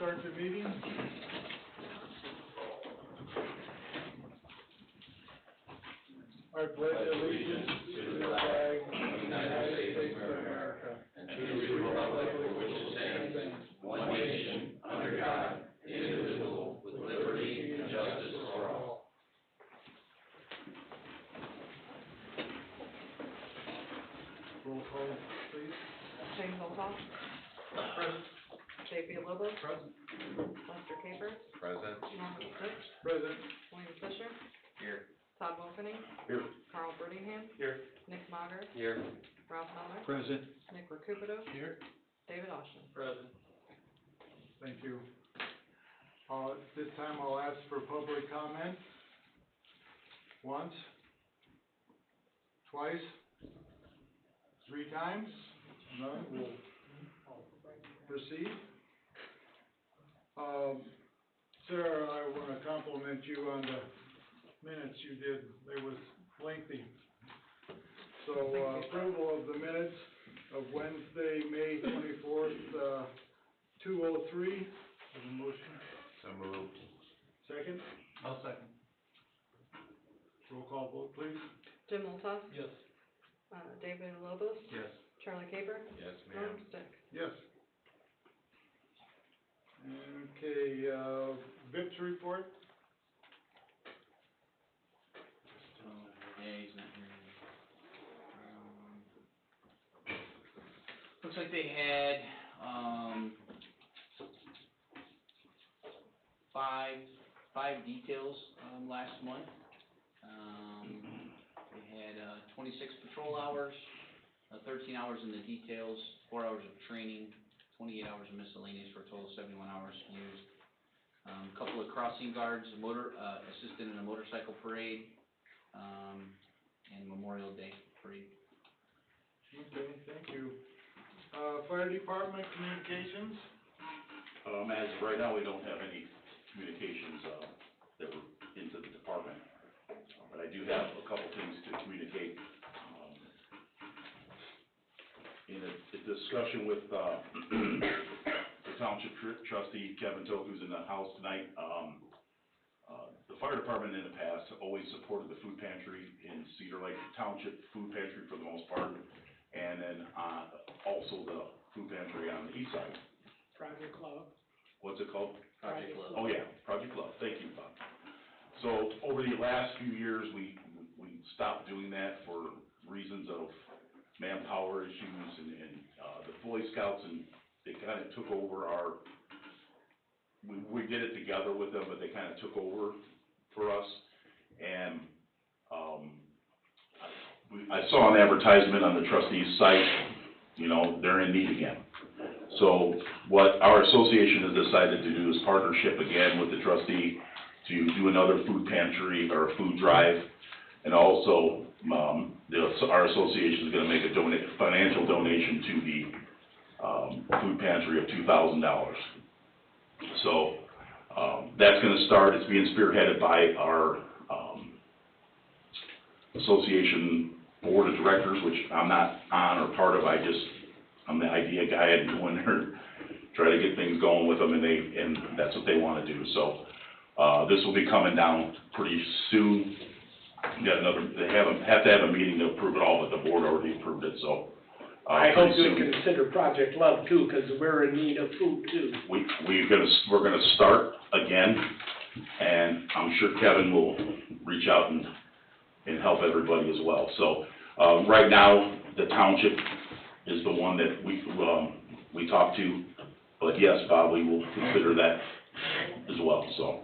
start the meeting. I pledge allegiance to the flag of the United States of America and to the republic for which it stands, one nation, under God, indivisible, with liberty and justice for all. Roll call, please. James Olthoff. Present. Dave Villalobos. Present. Lester Capers. Present. Norman Fitch. Present. William Fisher. Here. Todd Wolfeney. Here. Carl Brittingham. Here. Nick Mager. Here. Ralph Miller. Present. Nick Recupedo. Here. David Austin. Present. Thank you. This time I'll ask for public comment. Once, twice, 3 times, none, we'll proceed. Sarah, I want to compliment you on the minutes you did. They was lengthy. So, approval of the minutes of Wednesday, May 24th, 2:03. Have a motion? So moved. Second? I'll second. Roll call vote, please. Jim Olthoff. Yes. Dave Villalobos. Yes. Charlie Caper. Yes, Norm Stick. Yes. Okay, VIPS report? Yeah, he's not here. Looks like they had, five details, last month. They had, 26 patrol hours, 13 hours in the details, 4 hours of training, 28 hours of miscellaneous for a total of 71 hours used. A couple of crossing guards, assisted in a motorcycle parade, and Memorial Day parade. Okay, thank you. Fire department communications? As of right now, we don't have any communications, that were into the department. But I do have a couple things to communicate. In a discussion with, the township trustee, Kevin Toth, who's in the house tonight, the fire department in the past always supported the food pantry in Cedar Lake Township Food Pantry for the most part, and then, also the food pantry on the east side. Project Love. What's it called? Project Love. Oh, yeah, Project Love, thank you, Bob. So, over the last few years, we stopped doing that for reasons of manpower issues and the Boy Scouts, and they kind of took over we did it together with them, but they kind of took over for us, and, I saw an advertisement on the trustees' site, they're in need again. So what our association has decided to do is partnership again with the trustee to do another food pantry or food drive. And also, our association is gonna make a financial donation to the, food pantry of $2,000. So, that's gonna start, it's being spearheaded by our, association board of directors, which I'm not on or part of, I'm the idea guy and go in there, try to get things going with them, and that's what they wanna do, so, this will be coming down pretty soon. They have to have a meeting to approve it all, but the board already approved it, so. I hope pretty you soon. consider Project Love too, because we're in need of food too. We're gonna start again, and I'm sure Kevin will reach out and help everybody as well. So, right now, the township is the one that we talked to, but yes, Bob, we will consider that as well, so.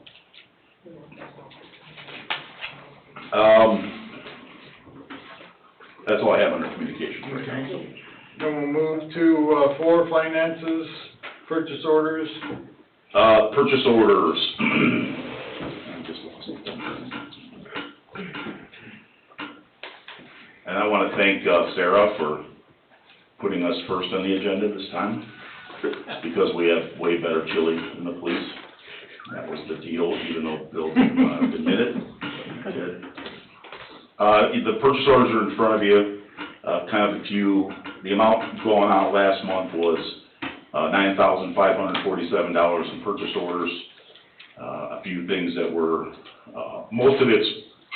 That's all I have under communications right now. Okay. Then we'll move to, 4 finances, purchase orders. Purchase orders. I just lost it. And I want to thank Sarah for putting us first on the agenda this time, because we have way better chili than the police. That was the deal, even though Bill admitted it. The purchase orders are in front of you, kind of a few. The amount going out last month was $9,547 in purchase orders. A few things that were, most of it's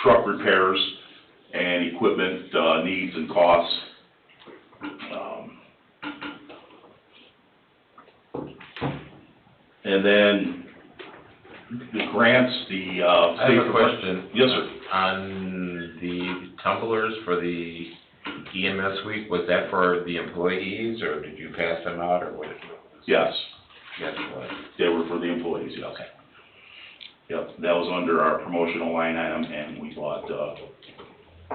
truck repairs and equipment, needs and costs. And then the grants, the, I have a question. Yes, sir. On the tumblers for the EMS week, was that for the employees, or did you pass them out, or what? Yes, Yes, it was. they were for the employees, yes. Yep, that was under our promotional line item, and we bought,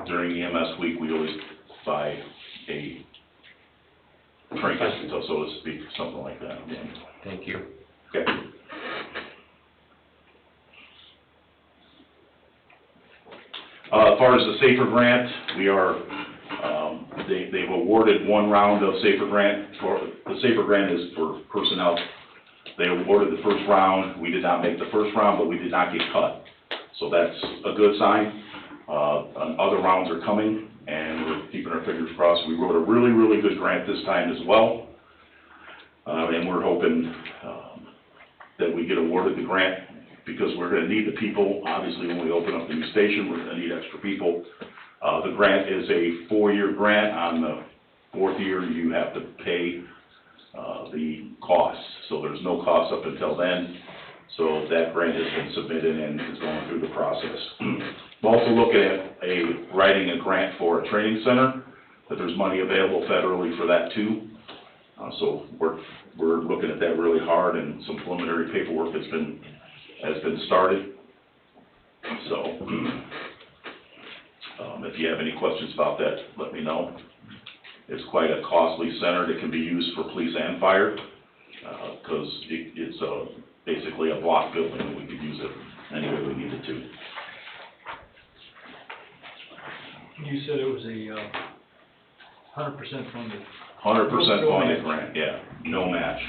during EMS week, we always buy a trinket, so to speak, something like that. Thank you. Okay. As far as the SAFER grant, we are, they've awarded one round of SAFER grant for, the SAFER grant is for personnel. They awarded the first round, we did not make the first round, but we did not get cut. So that's a good sign. Other rounds are coming, and we're keeping our fingers crossed. We wrote a really, really good grant this time as well. And we're hoping, that we get awarded the grant, because we're gonna need the people. Obviously, when we open up the new station, we're gonna need extra people. The grant is a 4-year grant. On the 4th year, you have to pay, the costs. So there's no cost up until then. So that grant has been submitted and is going through the process. I'm also looking at writing a grant for a training center, but there's money available federally for that too. So we're looking at that really hard, and some preliminary paperwork has been started. So, if you have any questions about that, let me know. It's quite a costly center that can be used for police and fire, because it's basically a block building, and we could use it any way we needed to. You said it was a 100% funded. 100% funded grant, yeah, no match.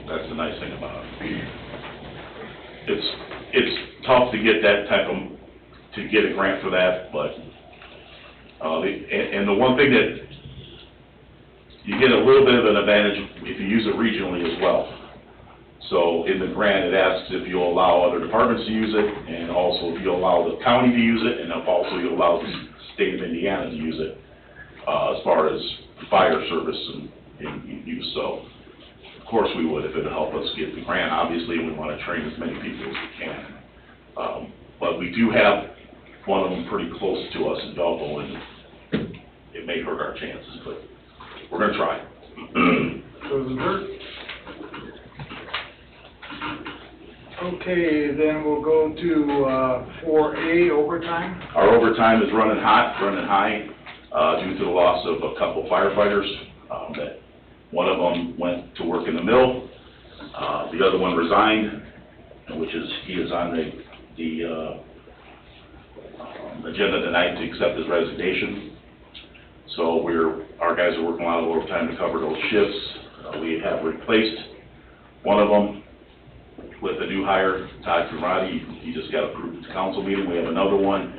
That's the nice thing about it. It's tough to get that type of, to get a grant for that, but, and the one thing that, you get a little bit of an advantage if you use it regionally as well. So in the grant, it asks if you'll allow other departments to use it, and also if you allow the county to use it, and if also you allow the state of Indiana to use it, as far as fire service and use. So, of course we would if it'd help us get the grant. Obviously, we wanna train as many people as we can. But we do have one of them pretty close to us in Belleville, and it may hurt our chances, but we're gonna try. Doesn't hurt. Okay, then we'll go to, 4A, overtime. Our overtime is running hot, running high, due to the loss of a couple firefighters. That one of them went to work in the mill, the other one resigned, he is on the agenda tonight to accept his resignation. So our guys are working a lot of overtime to cover those shifts. We have replaced one of them with a new hire, Todd Conradi. He just got approved at the council meeting. We have another one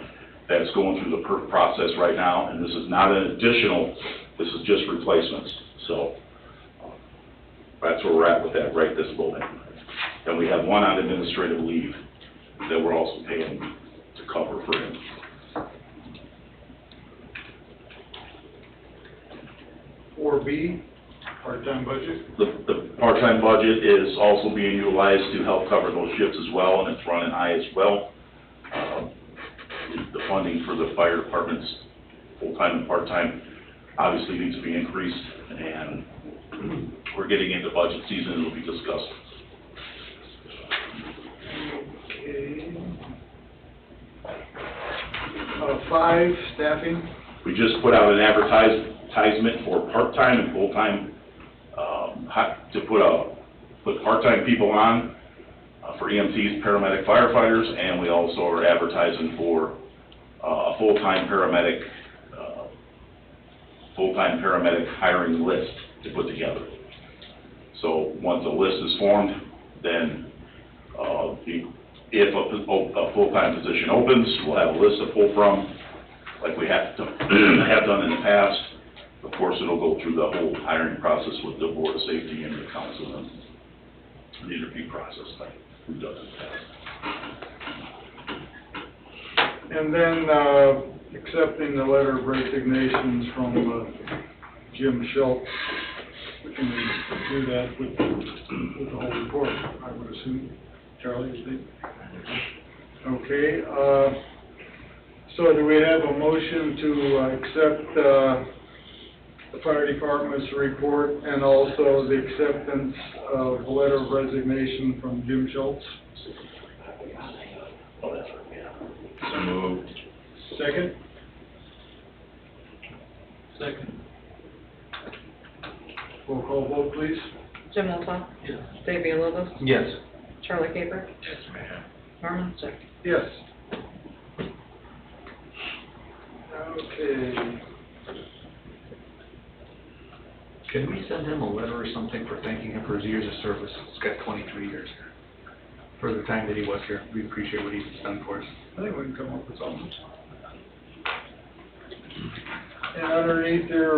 that's going through the process right now, and this is not an additional, this is just replacements. So, that's where we're at with that right this moment. And we have one on administrative leave that we're also paying to cover for him. Four B, part-time budget. The part-time budget is also being utilized to help cover those shifts as well, and it's running high as well. The funding for the fire departments, full-time and part-time, obviously needs to be increased, and we're getting into budget season, it'll be discussed. Okay. 5, staffing. We just put out an advertisement for part-time and full-time, to put part-time people on, for EMTs, paramedic, firefighters, and we also are advertising for, a full-time paramedic hiring list to put together. So, once a list is formed, then, if a full-time position opens, we'll have a list to pull from, like we have done in the past. Of course, it'll go through the whole hiring process with the Board of Safety and the council and the interview process like we've done in the past. And then, accepting the letter of resignations from, Jim Schultz. We can do that with the whole report, I would assume. Charlie, you think? Okay, so do we have a motion to, accept, the fire department's report and also the acceptance of the letter of resignation from Jim Schultz? Oh, that's right, yeah. So moved. Second? Second. Roll call vote, please. Jim Olson. Yes. Dave Villalobos. Yes. Charlie Caper. Yes, ma'am. Norman Vosek. Yes. Okay. Can we send him a letter or something for thanking him for his years of service? He's got 23 years here. For the time that he was here, we appreciate what he's done for us. I think we can come up with something. And underneath there,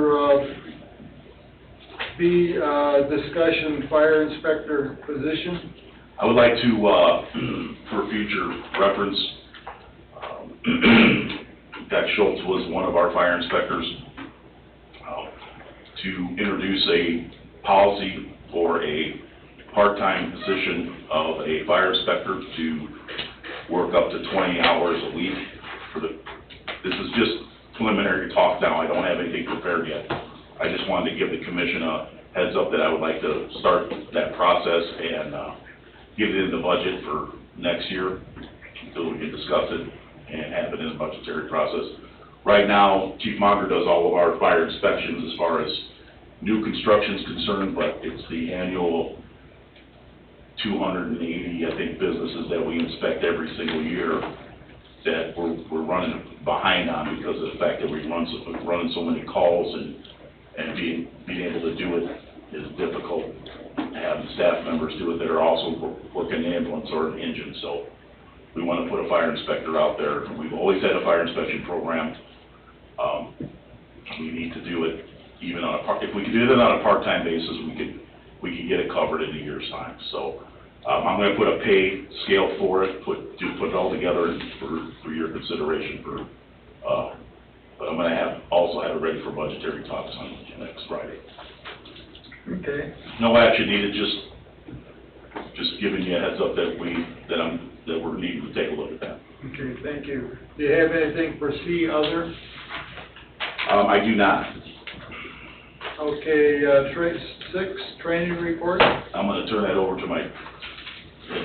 discussion fire inspector position. I would like to, for future reference, Jack Schultz was one of our fire inspectors, to introduce a policy for a part-time position of a fire inspector to work up to 20 hours a week. This is just preliminary talk now, I don't have anything prepared yet. I just wanted to give the commission a heads up that I would like to start that process and, get it in the budget for next year, until we can discuss it and have it in the budgetary process. Right now, Chief Monger does all of our fire inspections as far as new construction's concerned, but it's the annual 280, I think, businesses that we inspect every single year that we're running behind on because of the fact that we running so many calls and being able to do it is difficult. Having staff members do it that are also working the ambulance or an engine, so we want to put a fire inspector out there. We've always had a fire inspection program. We need to do it even on if we could do it on a part-time basis, we could get it covered in a year's time. So, I'm gonna put a pay scale for it, put it all together for your consideration but I'm gonna also have it ready for budgetary talks on next Friday. Okay. No action needed, just giving you a heads up that we're needing to take a look at that. Okay, thank you. Do you have anything for C other? I do not. Okay, training report? I'm gonna turn that over to my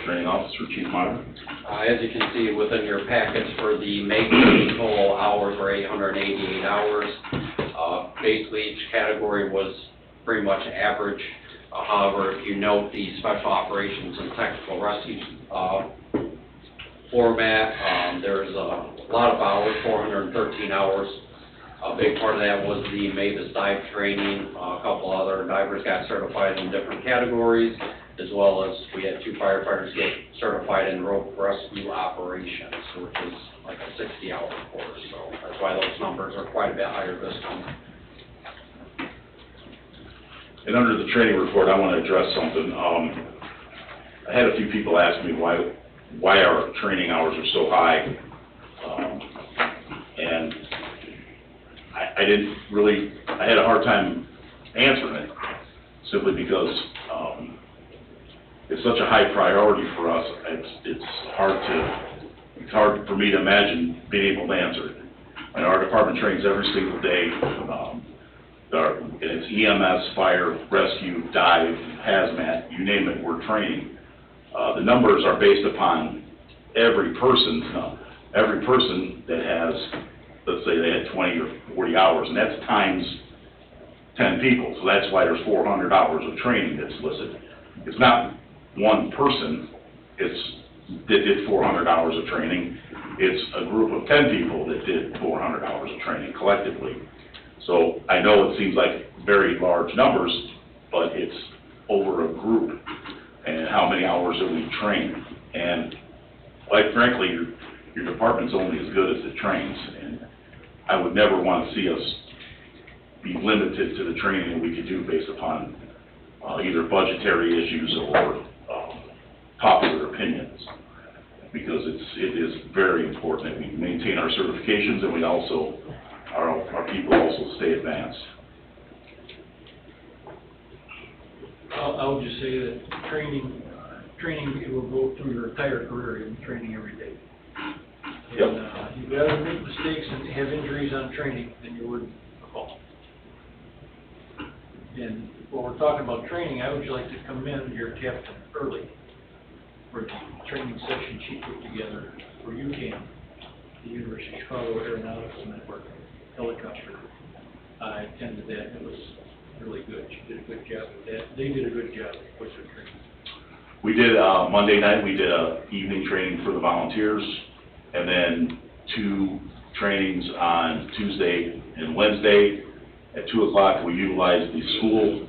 training officer, Chief Meyer. As you can see within your package for the May total hours were 888 hours. Basically each category was pretty much average. However, if you note the special operations and technical rescue format, there's a lot of hours, 413 hours. A big part of that was the Mavis dive training. A couple other divers got certified in different categories, as well as we had 2 firefighters get certified in rope rescue operations, which is like a 60-hour course. So that's why those numbers are quite a bit higher this time. And under the training report, I want to address something. I had a few people ask me why our training hours are so high, and I had a hard time answering it, simply because it's such a high priority for us. It's hard for me to imagine being able to answer it. And our department trains every single day. It's EMS, fire, rescue, dive, hazmat, you name it, we're training. The numbers are based upon every person that has, let's say they had 20 or 40 hours, and that's times 10 people. So that's why there's 400 hours of training that's listed. It's not one person that did 400 hours of training. It's a group of 10 people that did 400 hours of training collectively. So I know it seems like very large numbers, but it's over a group and how many hours that we train. And quite frankly, your department's only as good as it trains. And I would never want to see us be limited to the training that we could do based upon either budgetary issues or, popular opinions. Because it is very important that we maintain our certifications and we also, our people also stay advanced. I'll just say that training will go through your entire career, you'll be training every day. Yep. And, you'd rather make mistakes and have injuries on training than you would a fall. And when we're talking about training, I would like to commend your captain early for the training session she put together for UCAM, the University of Chicago Aeronautical Network helicopter. I attended that, it was really good, she did a good job with that, they did a good job with their training. We did, Monday night, we did a evening training for the volunteers, and then 2 trainings on Tuesday and Wednesday. At 2 o'clock, we utilized the school,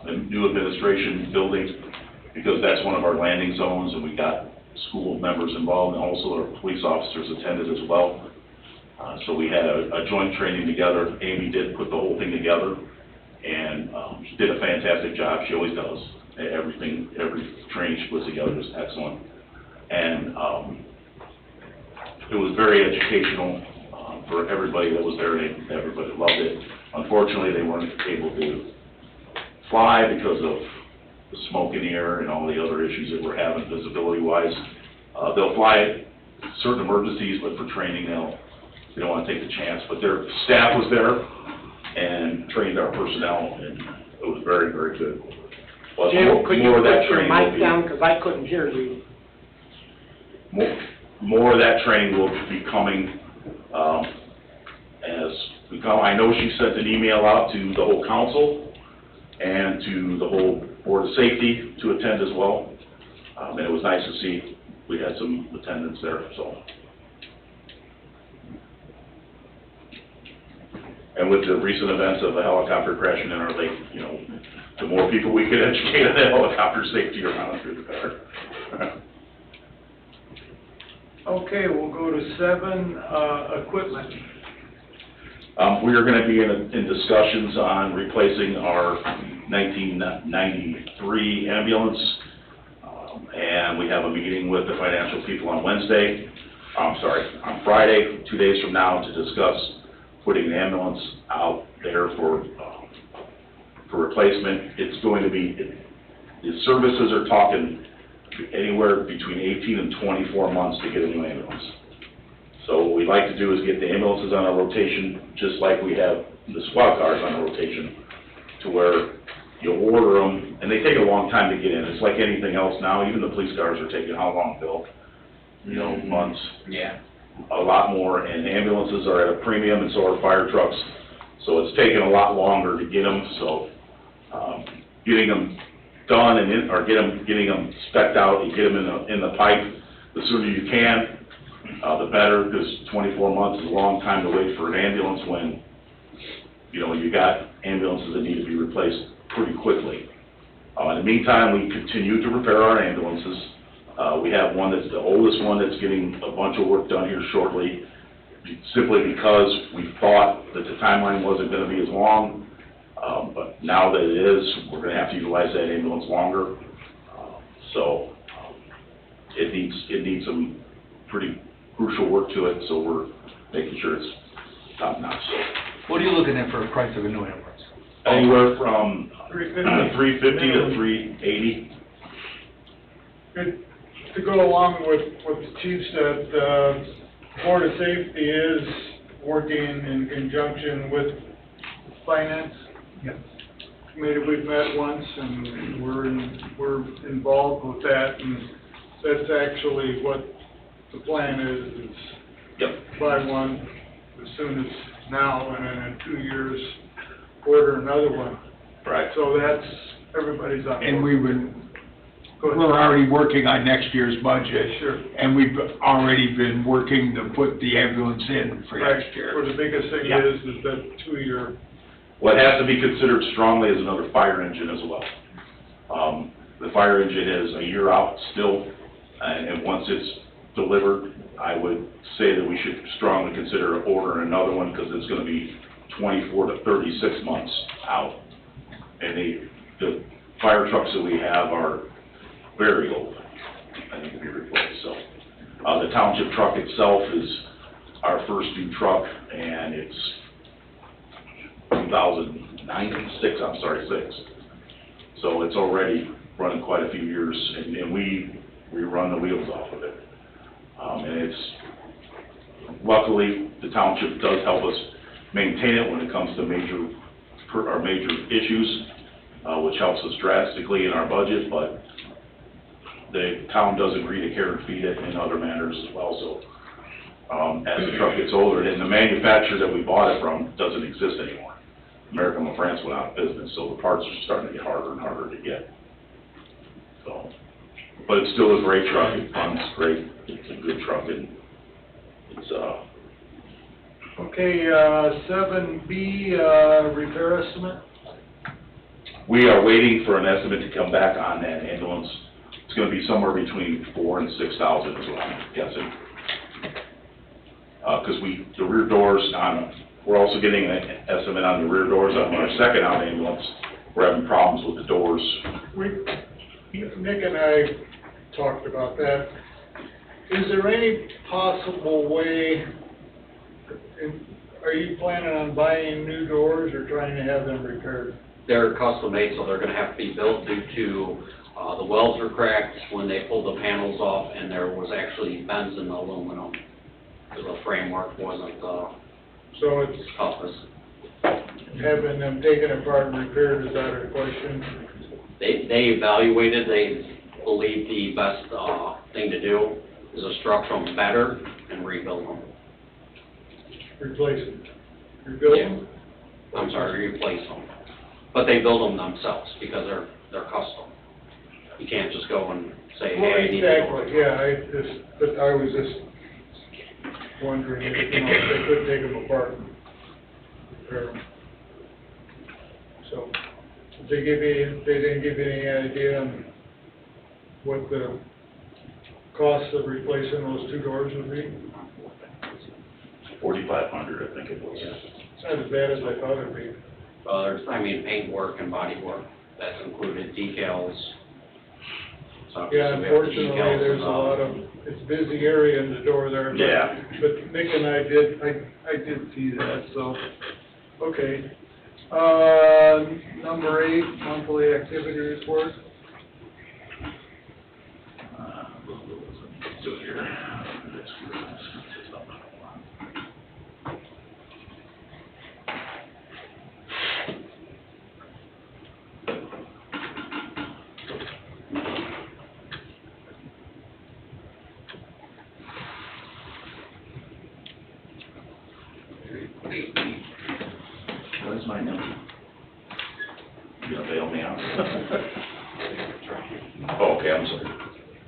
the new administration building, because that's one of our landing zones, and we got school members involved, and also our police officers attended as well. So we had a joint training together. Amy did put the whole thing together, and she did a fantastic job. She always does. Every training she puts together is excellent. And it was very educational for everybody that was there, and everybody loved it. Unfortunately, they weren't able to fly because of the smoke in the air and all the other issues that we're having visibility-wise. They'll fly certain emergencies, but for training, they don't want to take the chance. But their staff was there and trained our personnel, and it was very, very good. But Jim, could you more of that put your training will mic be- down, because I couldn't hear you. More of that training will be coming, as we come. I know she sent an email out to the whole council and to the whole Board of Safety to attend as well. And it was nice to see we had some attendance there, so. And with the recent events of a helicopter crashing in our lake, you know, the more people we could educate on the helicopter safety around here, the better. Okay, we'll go to 7, equipment. We are gonna be in discussions on replacing our 1993 ambulance. And we have a meeting with the financial people on on Friday, 2 days from now, to discuss putting an ambulance out there for replacement. It's going to be, the services are talking anywhere between 18 and 24 months to get a new ambulance. So what we'd like to do is get the ambulances on a rotation, just like we have the squad cars on a rotation, to where you order them, and they take a long time to get in. It's like anything else now. Even the police cars are taking how long, Bill? You know, months. Yeah. A lot more, and ambulances are at a premium, and so are fire trucks. So it's taking a lot longer to get them, so, getting them done and getting them spec'd out and get them in the pipe, the sooner you can, the better, because 24 months is a long time to wait for an ambulance when, you know, you got ambulances that need to be replaced pretty quickly. In the meantime, we continue to repair our ambulances. We have one that's the oldest one that's getting a bunch of work done here shortly, simply because we thought that the timeline wasn't gonna be as long. But now that it is, we're gonna have to utilize that ambulance longer. It needs some pretty crucial work to it, so we're making sure it's top notch. What are you looking at for a price of a new ambulance? Anywhere from $350. $350 to $380. Good. To go along with what the chief said, Board of Safety is working in conjunction with finance. Yep. Committee, we've met once, and we're involved with that, and that's actually what the plan is Yep. buy one as soon as now, and then in 2 years, order another one. Right. So that's, everybody's on board. And we would, Go ahead. we're already working on next year's budget, Sure. and we've already been working to put the ambulance in for Right, next year. where the biggest thing Yeah. is that 2-year. What has to be considered strongly is another fire engine as well. The fire engine is a year out still, and once it's delivered, I would say that we should strongly consider ordering another one, because it's gonna be 24 to 36 months out. And the fire trucks that we have are very old, I need to be replaced, so. The township truck itself is our first new truck, and it's 2009, six. So it's already running quite a few years, and we run the wheels off of it. And it's, luckily, the township does help us maintain it when it comes to our major issues, which helps us drastically in our budget, but the town does agree to care and feed it in other manners as well, so, as the truck gets older, and the manufacturer that we bought it from doesn't exist anymore. American LaFrance went out of business, so the parts are starting to get harder and harder to get. So, but it's still a great truck, it runs great, it's a good truck, and it's, Okay, 7B, repair estimate? we are waiting for an estimate to come back on that ambulance. It's gonna be somewhere between $4,000 and $6,000 is what I'm guessing. 'Cause the rear doors we're also getting an estimate on the rear doors on our second out ambulance. We're having problems with the doors. Nick and I talked about that. Is there any possible way, are you planning on buying new doors or trying to have them repaired? They're custom made, so they're gonna have to be built due to, the welds were cracked when they pulled the panels off, and there was actually bends in the aluminum, because the framework wasn't, So it's toughest. having them taken apart and repaired is out of the question? They evaluated, they believe the best, thing to do is to structure them better and rebuild them. Replace them? Rebuild them? I'm sorry, replace them. But they build them themselves, because they're custom. You can't just go and say, Well, hey, I need a door. exactly, yeah, I was just wondering if, if they could take them apart and repair them. So, they didn't give you any idea on what the cost of replacing those two doors would be? 4,500, I think it was. It's not as bad as I thought it'd be. There's, paint work and body work, that's included, decals. So Yeah, obviously we have the unfortunately, decals there's and, a lot of, it's busy area in the door there. but- Yeah. But Nick and I did see that, so, okay. Number 8, monthly activity report. So here. What is mine now? You gonna bail me out? Oh, okay, I'm sorry.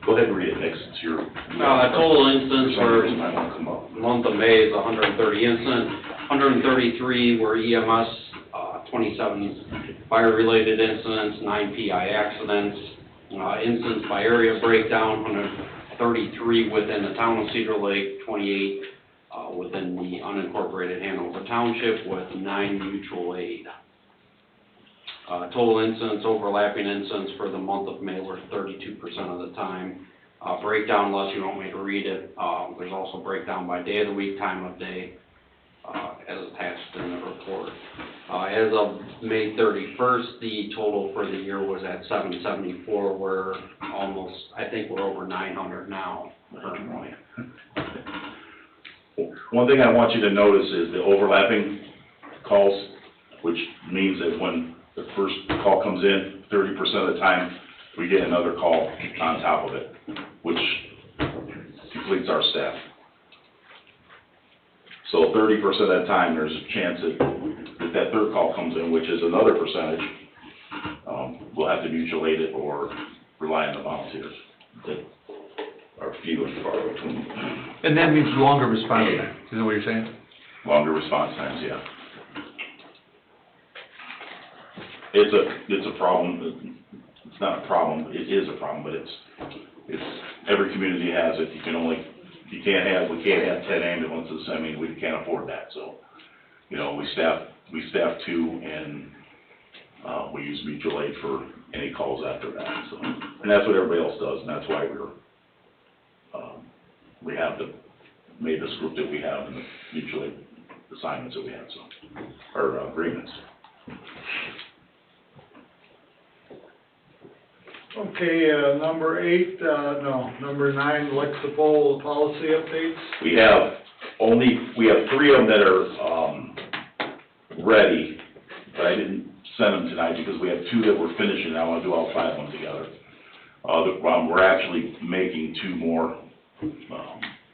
Go ahead and read it, Nick, since you're. total instance for some reason I wanna come up. month of May is 130 incidents, 133 were EMS, 27 fire-related incidents, 9 PI accidents, incidents by area breakdown, 133 within the town of Cedar Lake, 28 within the unincorporated Hanover Township with 9 mutual aid. Total incidents, overlapping incidents for the month of May were 32% of the time. Breakdown, unless you want me to read it, there's also breakdown by day of the week, time of day, as attached in the report. As of May 31st, the total for the year was at 774, we're almost, I think we're over 900 now, currently. One thing I want you to notice is the overlapping calls, which means that when the first call comes in, 30% of the time, we get another call on top of it, which depletes our staff. So 30% of that time, there's a chance that third call comes in, which is another percentage, we'll have to mutual aid it or rely on the volunteers that are few and far between. And that means longer response time, is that what you're saying? Longer response times, yeah. It's a problem, it's not a problem, it is a problem, but it's, every community has it, we can't have 10 ambulances, we can't afford that, so, we staff 2, and, we use mutual aid for any calls after that, so. And that's what everybody else does, and that's why we have made this group that we have and the mutual assignments that we have, so, or agreements. Okay, number 9, Lexipol policy updates. We have three of them that are, ready, but I didn't send them tonight because we have two that we're finishing, I wanna do all 5 of them together. We're actually making 2 more,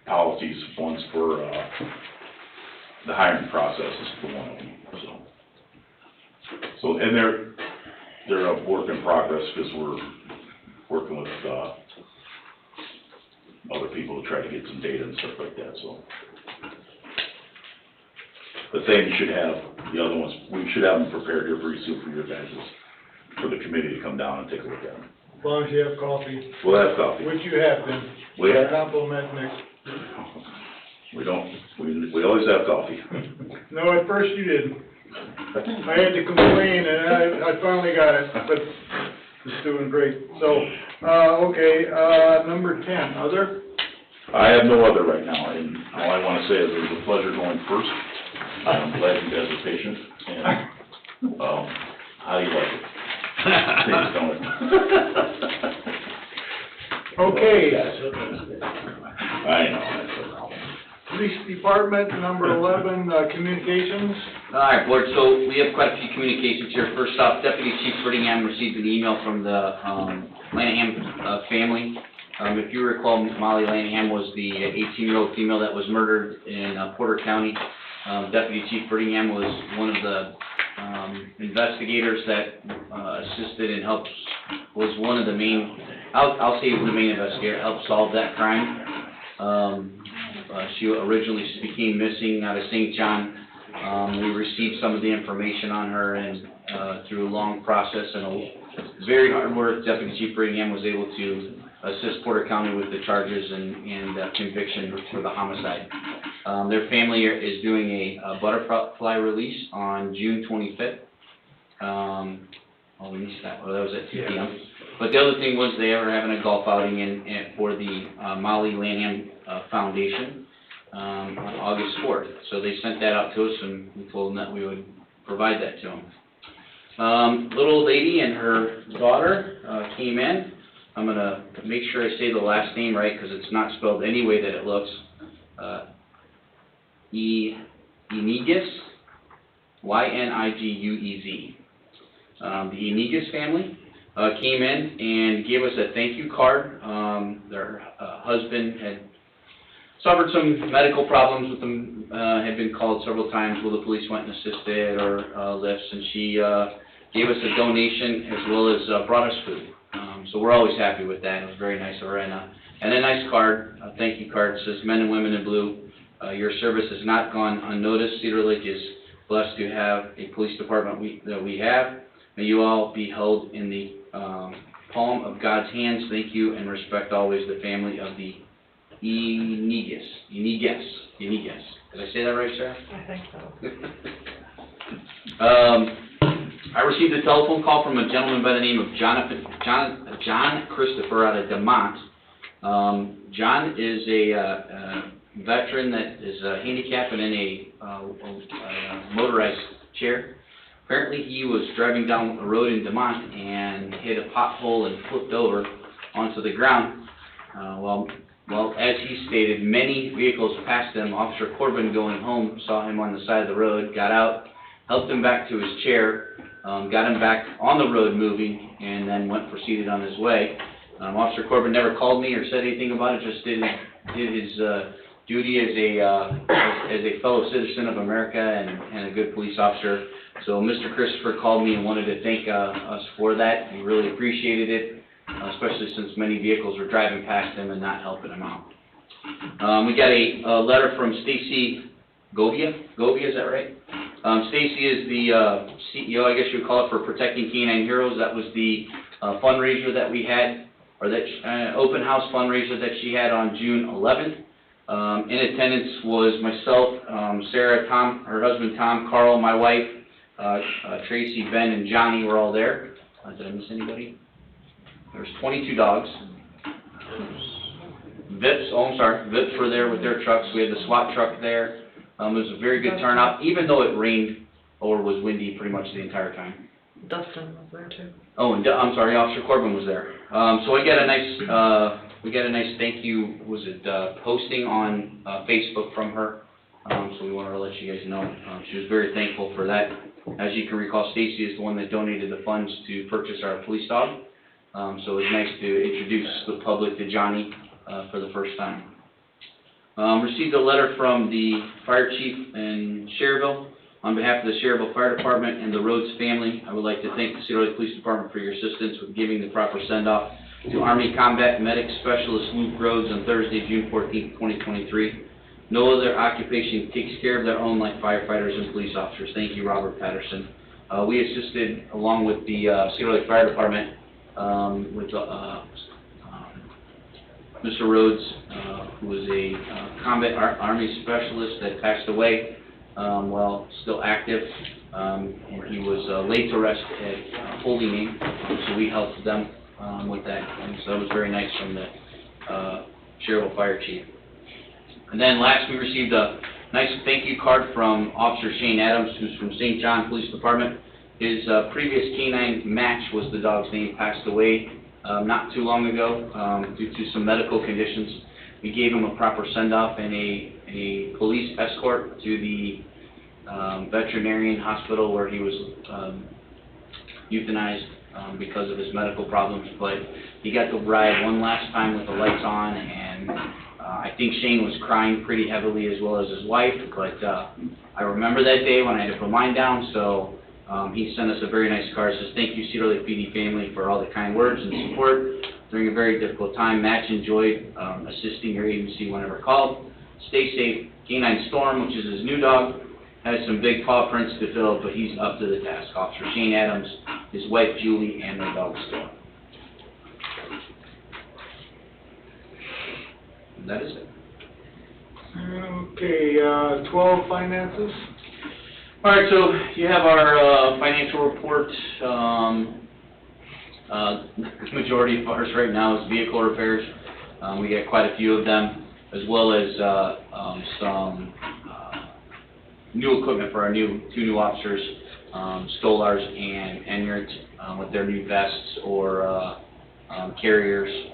policies, one's for, the hiring process is for one of them, so. So, and they're a work in progress, because we're working with, other people to try to get some data and stuff like that, so. The same, you should have, the other ones, we should have them prepared here pretty soon for your guys', for the committee to come down and take a look at them. As long as you have coffee, We'll have coffee. which you have been. We have, Compliment Nick. we always have coffee. No, at first you didn't. I had to complain, and I finally got it, but it's doing great. So, okay, number 10, other? I have no other right now, and all I wanna say is it was a pleasure going first. I'm glad you guys are patient, and, how do you like it? Thanks, don't it? Okay, I know, that's a problem. Police Department, number 11, communications. All right, Board, so we have quite a few communications here. First off, Deputy Chief Brittingham received an email from the Lanahan family. If you recall, Molly Lanahan was the 18-year-old female that was murdered in Porter County. Deputy Chief Brittingham was one of the investigators that assisted and helped, was one of the main, I'll say he was the main investigator, helped solve that crime. She originally became missing out of St. John. We received some of the information on her, and through a long process and a very hard work, Deputy Chief Brittingham was able to assist Porter County with the charges and conviction for the homicide. Their family is doing a butterfly release on June 25th. We missed that. Well, that was at 2 p.m. But the other thing was they were having a golf outing for the Molly Lanahan Foundation on August 4th. So they sent that out to us, and we told them that we would provide that to them. Little old lady and her daughter came in. I'm going to make sure I say the last name right, because it's not spelled any way that it looks. Yniguez, Y-N-I-G-U-E-Z. The Yniguez family came in and gave us a thank you card. Their husband had suffered some medical problems with them, had been called several times. Well, the police went and assisted, or lifts, and she gave us a donation as well as brought us food. So we're always happy with that. It was very nice of her. And a nice card, a thank you card. It says, "Men and women in blue, your service has not gone unnoticed. Cedar Lake is blessed to have a police department that we have. May you all be held in the palm of God's hands. Thank you and respect always the family of the Yniguez. Did I say that right, Sarah? I think so. I received a telephone call from a gentleman by the name of John Christopher out of DeMont. John is a veteran that is handicapped and in a motorized chair. Apparently he was driving down a road in DeMont and hit a pothole and flipped over onto the ground. Well, as he stated, many vehicles passed him. Officer Corbin, going home, saw him on the side of the road, got out, helped him back to his chair, got him back on the road moving, and then proceeded on his way. Officer Corbin never called me or said anything about it, just did his duty as a fellow citizen of America and a good police officer. So Mr. Christopher called me and wanted to thank us for that. He really appreciated it, especially since many vehicles were driving past him and not helping him out. We got a letter from Stacy Govia. Govia, is that right? Stacy is the CEO, I guess you would call it, for Protecting Canine Heroes. That was the fundraiser that we had, or that open house fundraiser that she had on June 11th. In attendance was myself, Sarah, Tom, her husband Tom, Carl, my wife, Tracy, Ben, and Johnny were all there. Did I miss anybody? There's 22 dogs. Vips, oh, I'm sorry, Vips were there with their trucks. We had the SWAT truck there. It was a very good turnout, even though it rained or was windy pretty much the entire time. Dustin was there too. Oh, and I'm sorry, Officer Corbin was there. So we got a nice thank you, was it, posting on, Facebook from her. So we wanted to let you guys know, she was very thankful for that. As you can recall, Stacy is the one that donated the funds to purchase our police dog. So it was nice to introduce the public to Johnny, for the first time. Received a letter from the fire chief in Schererville. On behalf of the Schererville Fire Department and the Rhodes family, I would like to thank the Cedar Lake Police Department for your assistance with giving the proper send-off to Army Combat Medic Specialist Luke Rhodes on Thursday, June 14th, 2023. No other occupation takes care of their own like firefighters and police officers. Thank you, Robert Patterson. We assisted, along with the Cedar Lake Fire Department, with Mr. Rhodes, who was a combat Army specialist that passed away while still active. He was laid to rest at Holy Name, so we helped them with that. And so that was very nice from the Schererville Fire Chief. And then last, we received a nice thank you card from Officer Shane Adams, who's from St. John Police Department. His previous canine Match was the dog's name, passed away not too long ago due to some medical conditions. We gave him a proper send-off and a police escort to the veterinarian hospital where he was euthanized because of his medical problems. But he got to ride one last time with the lights on, and I think Shane was crying pretty heavily as well as his wife. But I remember that day when I had to put mine down, so he sent us a very nice card. Says, thank you, Cedar Lake PD family, for all the kind words and support during a very difficult time. Match enjoyed assisting your agency whenever called. Stay safe. Canine Storm, which is his new dog, has some big paw prints to fill, but he's up to the task. Officer Shane Adams, his wife Julie, and their dog Storm. And that is it. Okay, 12 finances. All right, so you have our financial report. The majority of ours right now is vehicle repairs. We got quite a few of them, as well as some new equipment for our two new officers, Stolars and Enyart, with their new vests or carriers.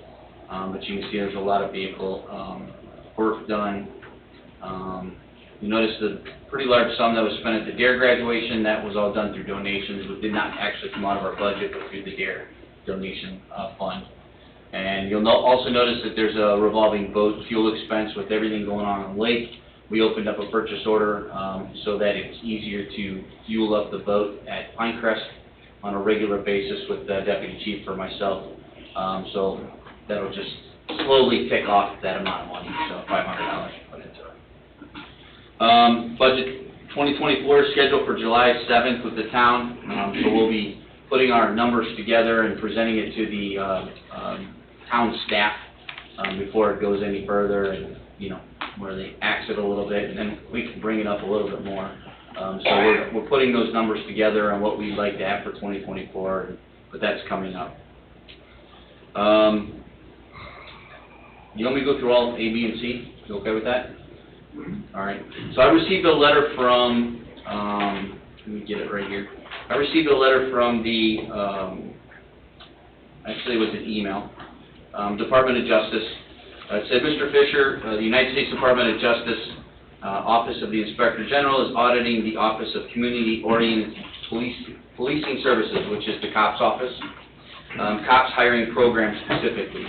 But you can see there's a lot of vehicle work done. You notice the pretty large sum that was spent at the DARE graduation. That was all done through donations. It did not actually come out of our budget, but through the DARE donation fund. And you'll also notice that there's a revolving boat fuel expense with everything going on the lake. We opened up a purchase order so that it's easier to fuel up the boat at Pinecrest on a regular basis with the deputy chief for myself. So that'll just slowly tick off that amount of money, so $500 put into it. Budget 2024 is scheduled for July 7th with the town, so we'll be putting our numbers together and presenting it to the town staff before it goes any further, and where they axe it a little bit, and then we can bring it up a little bit more. So we're putting those numbers together on what we'd like to have for 2024, but that's coming up. You want me to go through all A, B, and C? You okay with that? All right. So I received a letter from, let me get it right here. I received a letter from the, actually it was an email, Department of Justice. It said, Mr. Fisher, the United States Department of Justice, Office of the Inspector General is auditing the Office of Community-Oriented Policing Services, which is the COPS office, COPS hiring program specifically.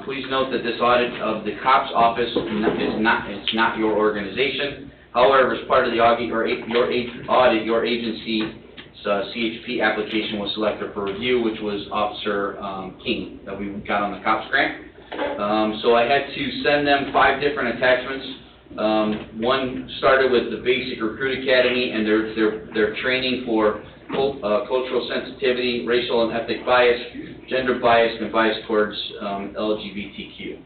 Please note that this audit of the COPS office it's not your organization. However, as part of the audit, your agency's CHP application was selected for review, which was Officer King that we got on the COPS grant. So I had to send them 5 different attachments. One started with the Basic Recruit Academy and their training for cultural sensitivity, racial and ethnic bias, gender bias, and bias towards LGBTQ.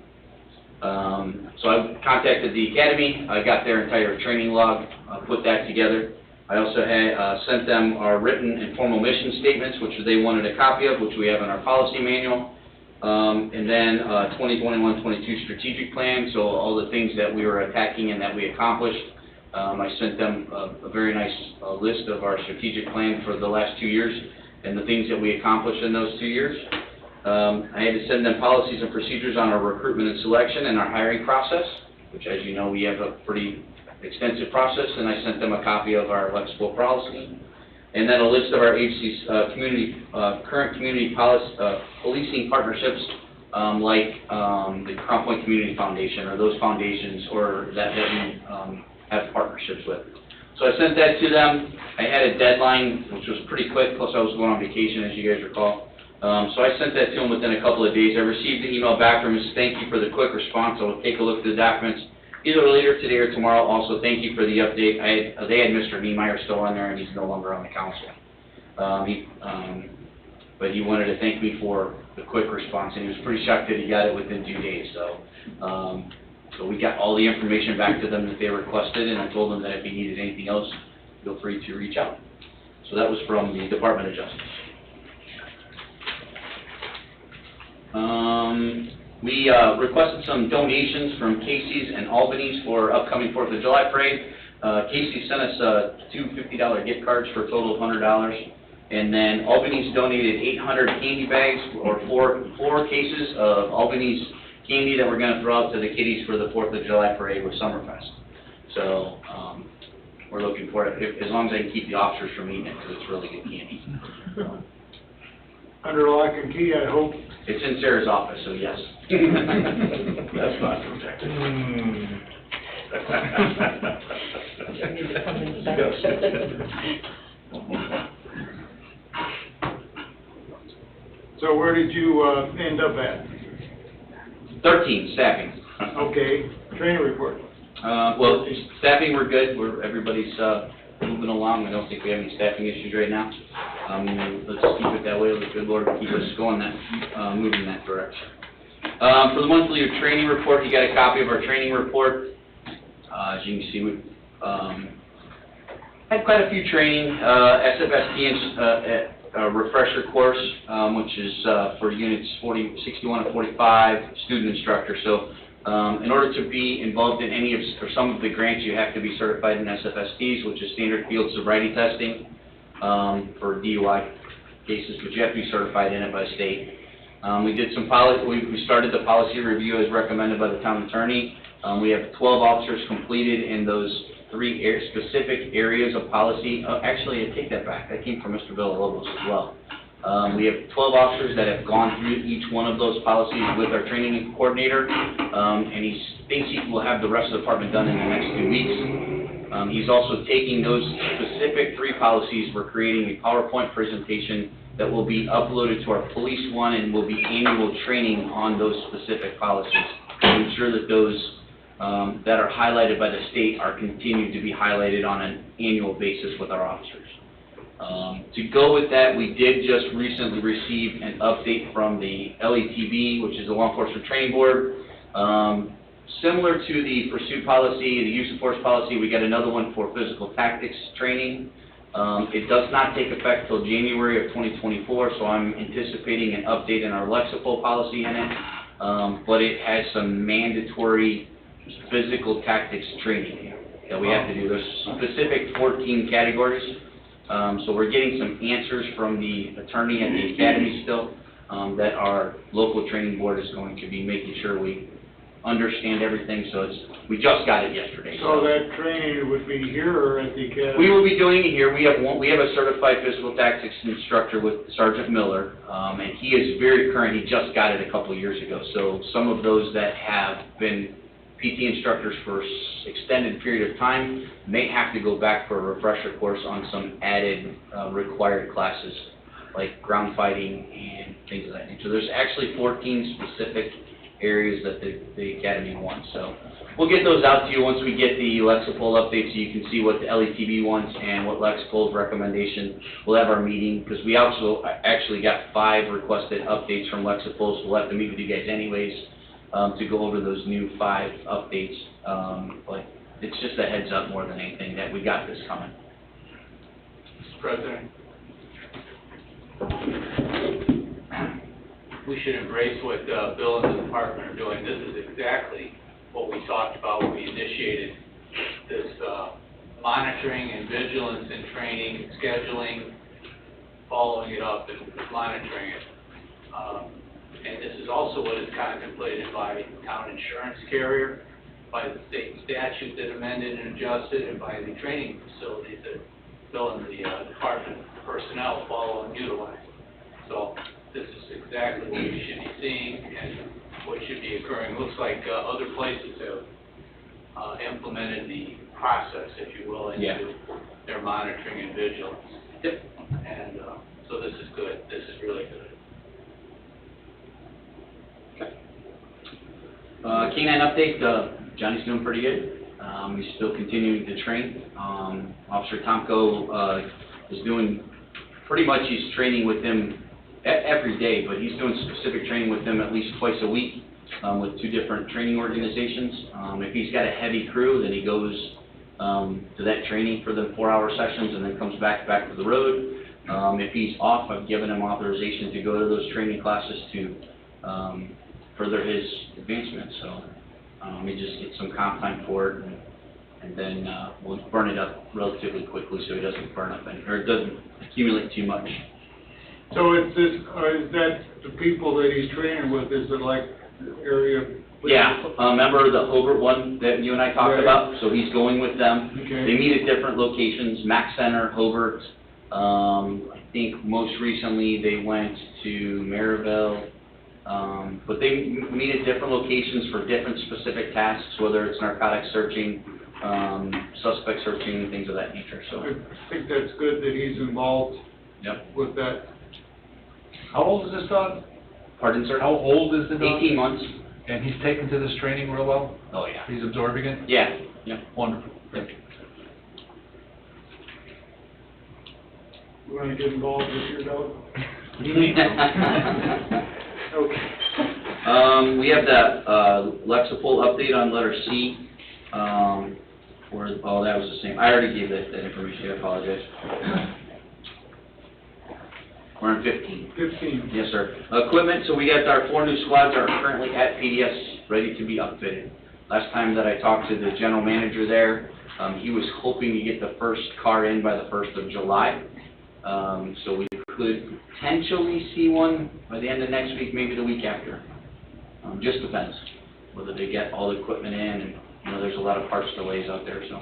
So I contacted the academy. I got their entire training log, put that together. I also had, sent them our written and formal mission statements, which they wanted a copy of, which we have in our policy manual. And then, 2021-22 strategic plan, so all the things that we were attacking and that we accomplished. I sent them a very nice list of our strategic plan for the last 2 years and the things that we accomplished in those 2 years. I had to send them policies and procedures on our recruitment and selection and our hiring process, which, as you know, we have a pretty extensive process, and I sent them a copy of our Lexipol policy. And then a list of our agency's current community policing partnerships, like the Crown Point Community Foundation, or those foundations, or that we have partnerships with. So I sent that to them. I had a deadline, which was pretty quick, plus I was going on vacation, as you guys recall. So I sent that to them within a couple of days. I received an email back from them, thank you for the quick response. I will take a look at the documents either later today or tomorrow. Also, thank you for the update. They had Mr. Niemeyer still on there, and he's no longer on the council. But he wanted to thank me for the quick response, and he was pretty shocked that he got it within 2 days. So we got all the information back to them that they requested, and I told them that if he needed anything else, feel free to reach out. So that was from the Department of Justice. We requested some donations from Casey's and Albany's for upcoming 4th of July parade. Casey sent us two $50 gift cards for a total of $100. And then Albany's donated 800 candy bags, or four cases of Albany's candy that we're going to throw out to the kiddies for the 4th of July parade with Summerfest. So we're looking for it, as long as I can keep the officers from eating it, because it's really good candy. Under lock and key, I hope. It's in Sarah's office, so yes. That's not protected. So where did you end up at? 13, staffing. Okay, training report. Well, staffing, we're good. Everybody's moving along. I don't think we have any staffing issues right now. Let's keep it that way. The good Lord keep us going moving in that direction. For the monthly training report, you got a copy of our training report. As you can see, we've had quite a few training. SFST refresher course, which is for units 61 to 45, student instructor. So in order to be involved in any of, or some of the grants, you have to be certified in SFSTs, which is standard field sobriety testing for DUI cases, but you have to be certified in it by state. We did some we started the policy review as recommended by the town attorney. We have 12 officers completed in those 3 specific areas of policy. Actually, I take that back. That came from Mr. Villalobos as well. We have 12 officers that have gone through each one of those policies with our training coordinator, and he thinks he will have the rest of the department done in the next 2 weeks. He's also taking those specific 3 policies. We're creating a PowerPoint presentation that will be uploaded to our police one, and will be annual training on those specific policies to ensure that those that are highlighted by the state are continued to be highlighted on an annual basis with our officers. To go with that, we did just recently receive an update from the LETB, which is the Law Enforcement Training Board. Similar to the pursuit policy, the use of force policy, we got another one for physical tactics training. It does not take effect till January of 2024, so I'm anticipating an update in our Lexipol policy in it. But it has some mandatory physical tactics training that we have to do. There's specific 14 categories. So we're getting some answers from the attorney at the academy still, that our local training board is going to be making sure we understand everything. So we just got it yesterday. So that training would be here or at the academy? We will be doing it here. We have a certified physical tactics instructor with Sergeant Miller, and he is very current. He just got it a couple of years ago. So some of those that have been PT instructors for extended period of time may have to go back for a refresher course on some added required classes, like ground fighting and things of that nature. There's actually 14 specific areas that the academy wants. So we'll get those out to you once we get the Lexipol update, so you can see what the LETB wants and what Lexipol's recommendation. We'll have our meeting, because we also actually got 5 requested updates from Lexipol, so we'll have to meet with you guys anyways, to go over those new 5 updates. But it's just a heads up more than anything that we got this coming. President. We should embrace what Bill and the department are doing. This is exactly what we talked about when we initiated this monitoring and vigilance and training, scheduling, following it up and monitoring it. And this is also what is contemplated by town insurance carrier, by the state statute that amended and adjusted, and by the training facilities that Bill and the department personnel follow and utilize. So this is exactly what we should be seeing and what should be occurring. Looks like other places have implemented the process, if you will, into their monitoring and vigilance. Yep. And so this is good. This is really good. Canine update, Johnny's doing pretty good. He's still continuing to train. Officer Tomko is doing, pretty much he's training with him every day, but he's doing specific training with him at least twice a week with 2 different training organizations. If he's got a heavy crew, then he goes to that training for the 4-hour sessions and then comes back to the road. If he's off, I've given him authorization to go to those training classes to further his advancement. So he just gets some comp time for it, and then we'll burn it up relatively quickly so he doesn't burn up or it doesn't accumulate too much. So is this, is that the people that he's training with, is it like area? Yeah, remember the Hobart one that you and I talked about? So he's going with them. Okay. They meet at different locations, Mack Center, Hobart. I think most recently they went to Maryville. But they meet at different locations for different specific tasks, whether it's narcotic searching, suspect searching, things of that nature. So I think that's good that he's involved with that. How old is this dog? Pardon, sir? How old is the dog? 18 months. And he's taken to this training real well? Oh, yeah. He's absorbing it? Yeah, yeah. Wonderful. Thank you. You wanna get involved with your dog? Okay. We have that Lexapol update on letter C. Where, oh, that was the same. I already gave that information. I apologize. We're on 15. 15. Yes, sir. Equipment, so we got our 4 new squads are currently at PDS, ready to be upfitted. Last time that I talked to the general manager there, he was hoping to get the first car in by the 1st of July. So we could potentially see one by the end of next week, maybe the week after. Just depends whether they get all the equipment in, and you know, there's a lot of parts delays out there, so.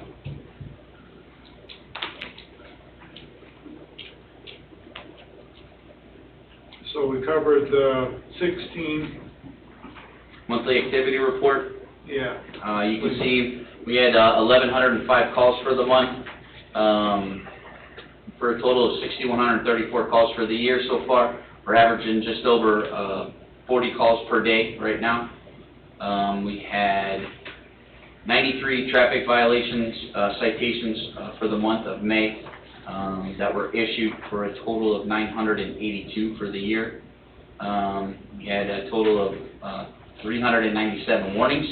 So we covered the 16. Monthly activity report. Yeah. You can see we had 1,105 calls for the month, for a total of 6,134 calls for the year so far. We're averaging just over 40 calls per day right now. We had 93 traffic violations, citations for the month of May that were issued for a total of 982 for the year. We had a total of 397 warnings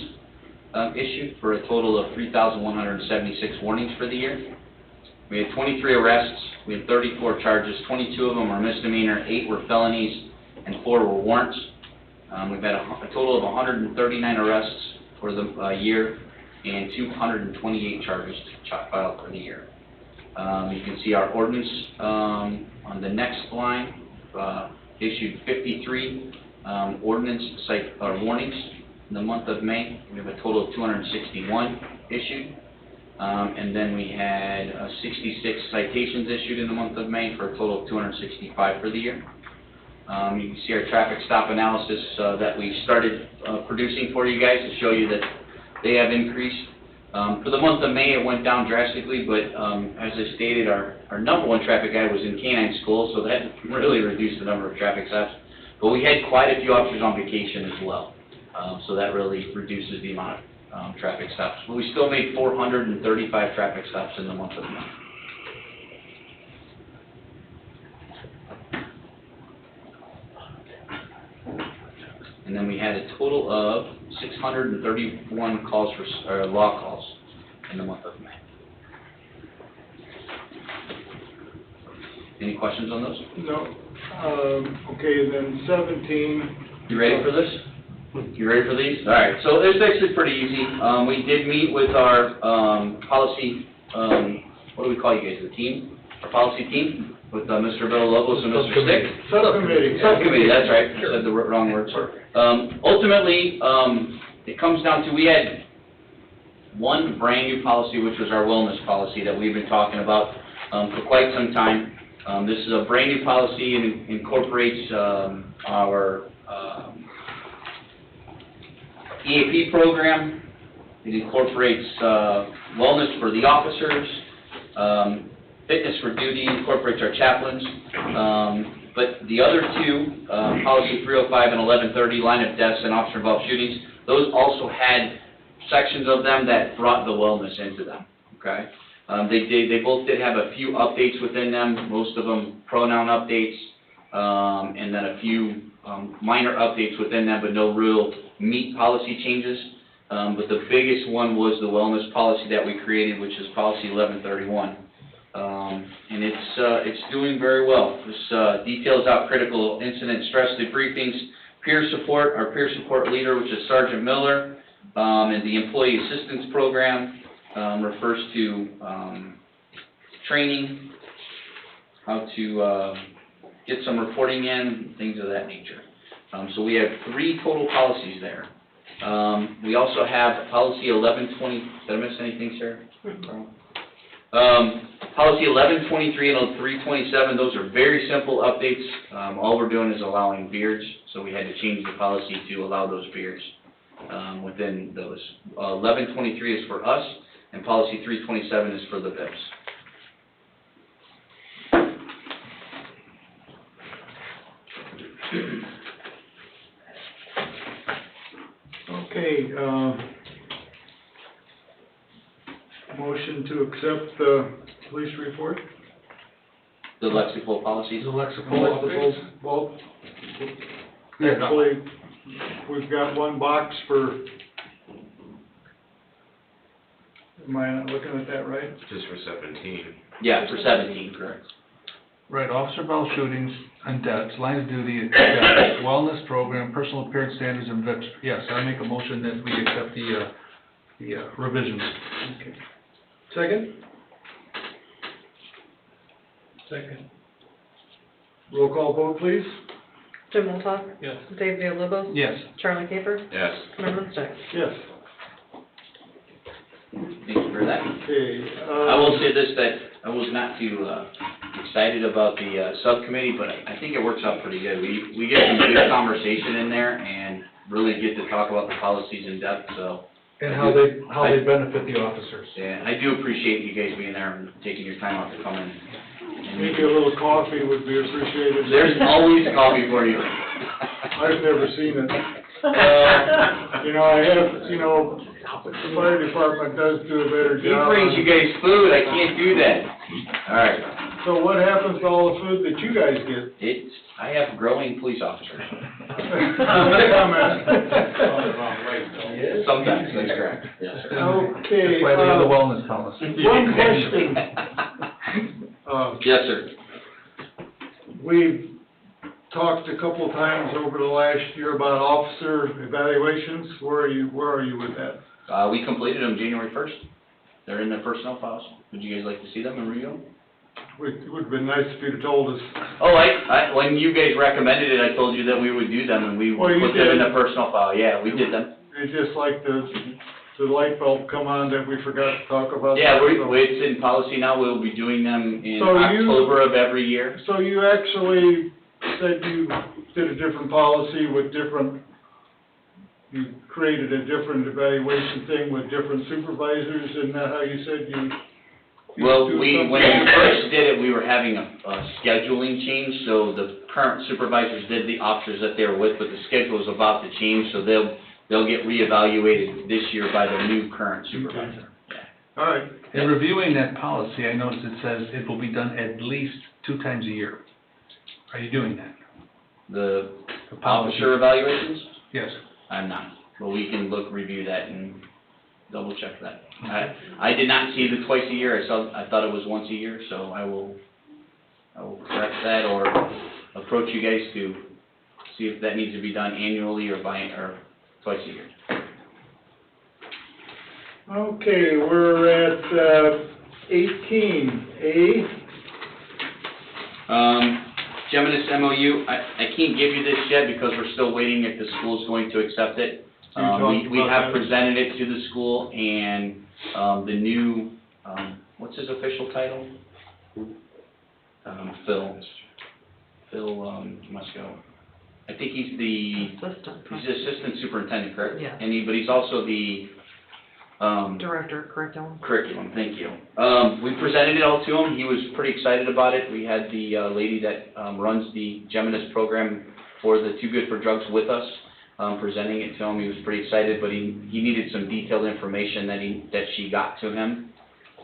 issued for a total of 3,176 warnings for the year. We had 23 arrests, we had 34 charges, 22 of them were misdemeanor, 8 were felonies, and 4 were warrants. We've had a total of 139 arrests for the year and 228 charges filed for the year. You can see our ordinance on the next line, issued 53 ordinance warnings in the month of May. We have a total of 261 issued. And then we had 66 citations issued in the month of May for a total of 265 for the year. You can see our traffic stop analysis that we started producing for you guys to show you that they have increased. For the month of May, it went down drastically, but as I stated, our number 1 traffic guy was in canine school, so that really reduced the number of traffic stops. But we had quite a few officers on vacation as well, so that really reduces the amount of traffic stops. But we still made 435 traffic stops in the month of May. And then we had a total of 631 calls for, law calls in the month of May. Any questions on those? No, okay, then 17. You ready for this? You ready for these? All right, so it's actually pretty easy. We did meet with our, policy, what do we call you guys, the team? Our policy team, with, Mr. Villalobos and Mr. Stick. Subcommittee. Subcommittee, that's right, said the wrong words. Ultimately, it comes down to, we had one brand-new policy, which was our wellness policy that we've been talking about, for quite some time. This is a brand-new policy and incorporates, our, EAP program. It incorporates, wellness for the officers, fitness for duty, incorporates our chaplains. But the other two, policy 305 and 1130, line of deaths and officer-involved shootings, those also had sections of them that brought the wellness into them, okay? They both did have a few updates within them, most of them pronoun updates, and then a few, minor updates within them, but no real meat policy changes. But the biggest one was the wellness policy that we created, which is policy 1131. And it's doing very well. This, details out critical incident stress debriefings, peer support, our peer support leader, which is Sergeant Miller, and the employee assistance program, refers to, training, how to, get some reporting in, things of that nature. So we have 3 total policies there. We also have policy 1120, did I miss anything, Sarah? Policy 1123 and 327, those are very simple updates. All we're doing is allowing beards, so we had to change the policy to allow those beards, within those. 1123 is for us, and policy 327 is for the VIPs. Okay, motion to accept the police report? The lexical policies. The lexical. Both? Yeah, no. Actually, we've got one box for, am I not looking at that right? Just for 17. Yeah, for 17, correct. Right, officer-involved shootings and deaths, line of duty, deaths, wellness program, personal appearance standards, and VIPs. Yes, I make a motion that we accept the revisions. Okay. Second? Second. Roll call vote, please. Jim Multagh, Yes. Dave Villalobos, Yes. Charlie Caper, Yes. Norman Stick. Yes. Thank you for that. Okay, I will say this, that I was not too, excited about the, subcommittee, but I think it works out pretty good. We get some good conversation in there and really get to talk about the policies in depth, so. And how they benefit the officers. Yeah, I do appreciate you guys being there and taking your time out to come in. And maybe a little coffee would be appreciated. there's always coffee for you. I've never seen it. You know, I have, you know, the fire department does do a better He job. brings you guys food, I can't do that. All right, So what happens to all the food that you guys get? I have growing police officers. Comment. Sometimes, that's correct, yes. Okay, That's why they have the wellness policy. one question. Yes, sir. We've talked a couple of times over the last year about officer evaluations. Where are you with that? We completed them January 1st. They're in the personnel files. Would you guys like to see them and review them? It would've been nice if you'd have told us. Oh, when you guys recommended it, I told you that we would do them, and we Well, you put them in did. the personnel file. Yeah, we did them. It's just like the light bulb come on that we forgot to talk about. Yeah, it's in policy now. We'll be doing them in So you- October of every year. So you actually said you did a different policy with different, you created a different evaluation thing with different supervisors, isn't that how you said you? Well, do when something? we first did it, we were having a scheduling change, so the current supervisors did the officers that they were with, but the schedule is about to change, so they'll get reevaluated this year by the new current supervisor. All right, In reviewing that policy, I noticed it says it will be done at least 2 times a year. Are you doing that? The The policy? officer evaluations, Yes. I'm not, but we can review that and double check that. I did not see the twice a year, I thought it was once a year, so I will I will correct that or approach you guys to see if that needs to be done annually or or twice a year. Okay, we're at, 18A. Geminis MOU, I can't give you this yet because we're still waiting if the school's going to accept it. You talked We about have that. presented it to the school and, the new, what's his official title? Phil, Musco. I think he's Assistant. the assistant superintendent, correct? Yeah. But he's also the, Director of Curriculum. curriculum, thank you. We presented it all to him, he was pretty excited about it. We had the, lady that, runs the Geminis program for the Too Good for Drugs with us, presenting it to him. He was pretty excited, but he needed some detailed information that she got to him.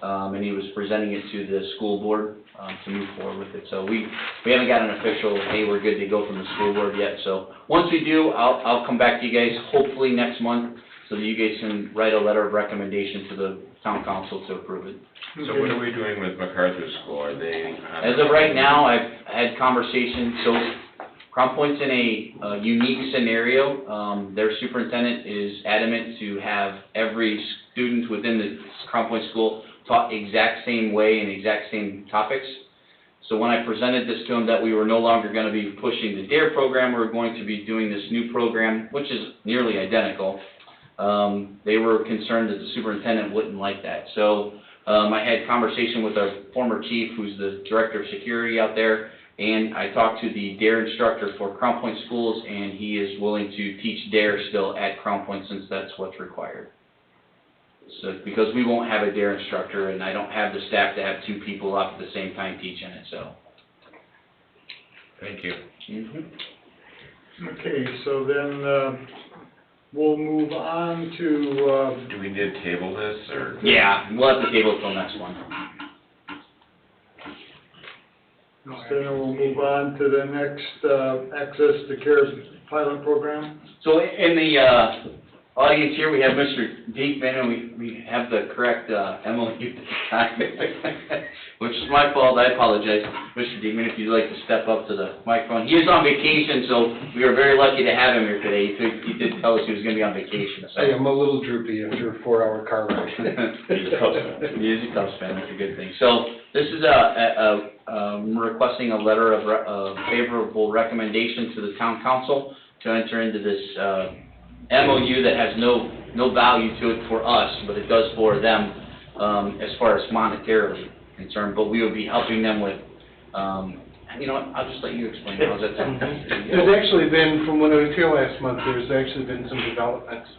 And he was presenting it to the school board, to move forward with it. So we haven't got an official, hey, we're good to go from the school board yet. So once we do, I'll come back to you guys hopefully next month, so that you guys can write a letter of recommendation to the town council to approve it. So what are we doing with MacArthur School? Are they? As of right now, I've had conversations, so Crown Point's in a unique scenario. Their superintendent is adamant to have every student within the Crown Point school taught exact same way and exact same topics. So when I presented this to them, that we were no longer gonna be pushing the DARE program, we were going to be doing this new program, which is nearly identical. They were concerned that the superintendent wouldn't like that. So, I had conversation with our former chief, who's the director of security out there, and I talked to the DARE instructor for Crown Point schools, and he is willing to teach DARE still at Crown Point since that's what's required. So, because we won't have a DARE instructor, and I don't have the staff to have two people up at the same time teaching it, so. Thank you. Okay, so then, we'll move on to, Do we need to table this, or? Yeah, we'll have to table it till next one. then we'll move on to the next, Access to Care pilot program. So in the, audience here, we have Mr. Diekman, and we have the correct, MOU this time, which is my fault, I apologize. Mr. Diekman, if you'd like to step up to the microphone. He is on vacation, so we are very lucky to have him here today. He did tell us he was gonna be on vacation, so. Hey, I'm a little droopy after a 4-hour car ride. He's a Cubs fan. He is a Cubs fan, that's a good thing. So, this is requesting a letter of favorable recommendation to the town council to enter into this, MOU that has no value to it for us, but it does for them, as far as monetarily concerned, but we will be helping them with, you know what, I'll just let you explain, how's that sound? There's actually been, from when I was here last month, there's actually been some developments.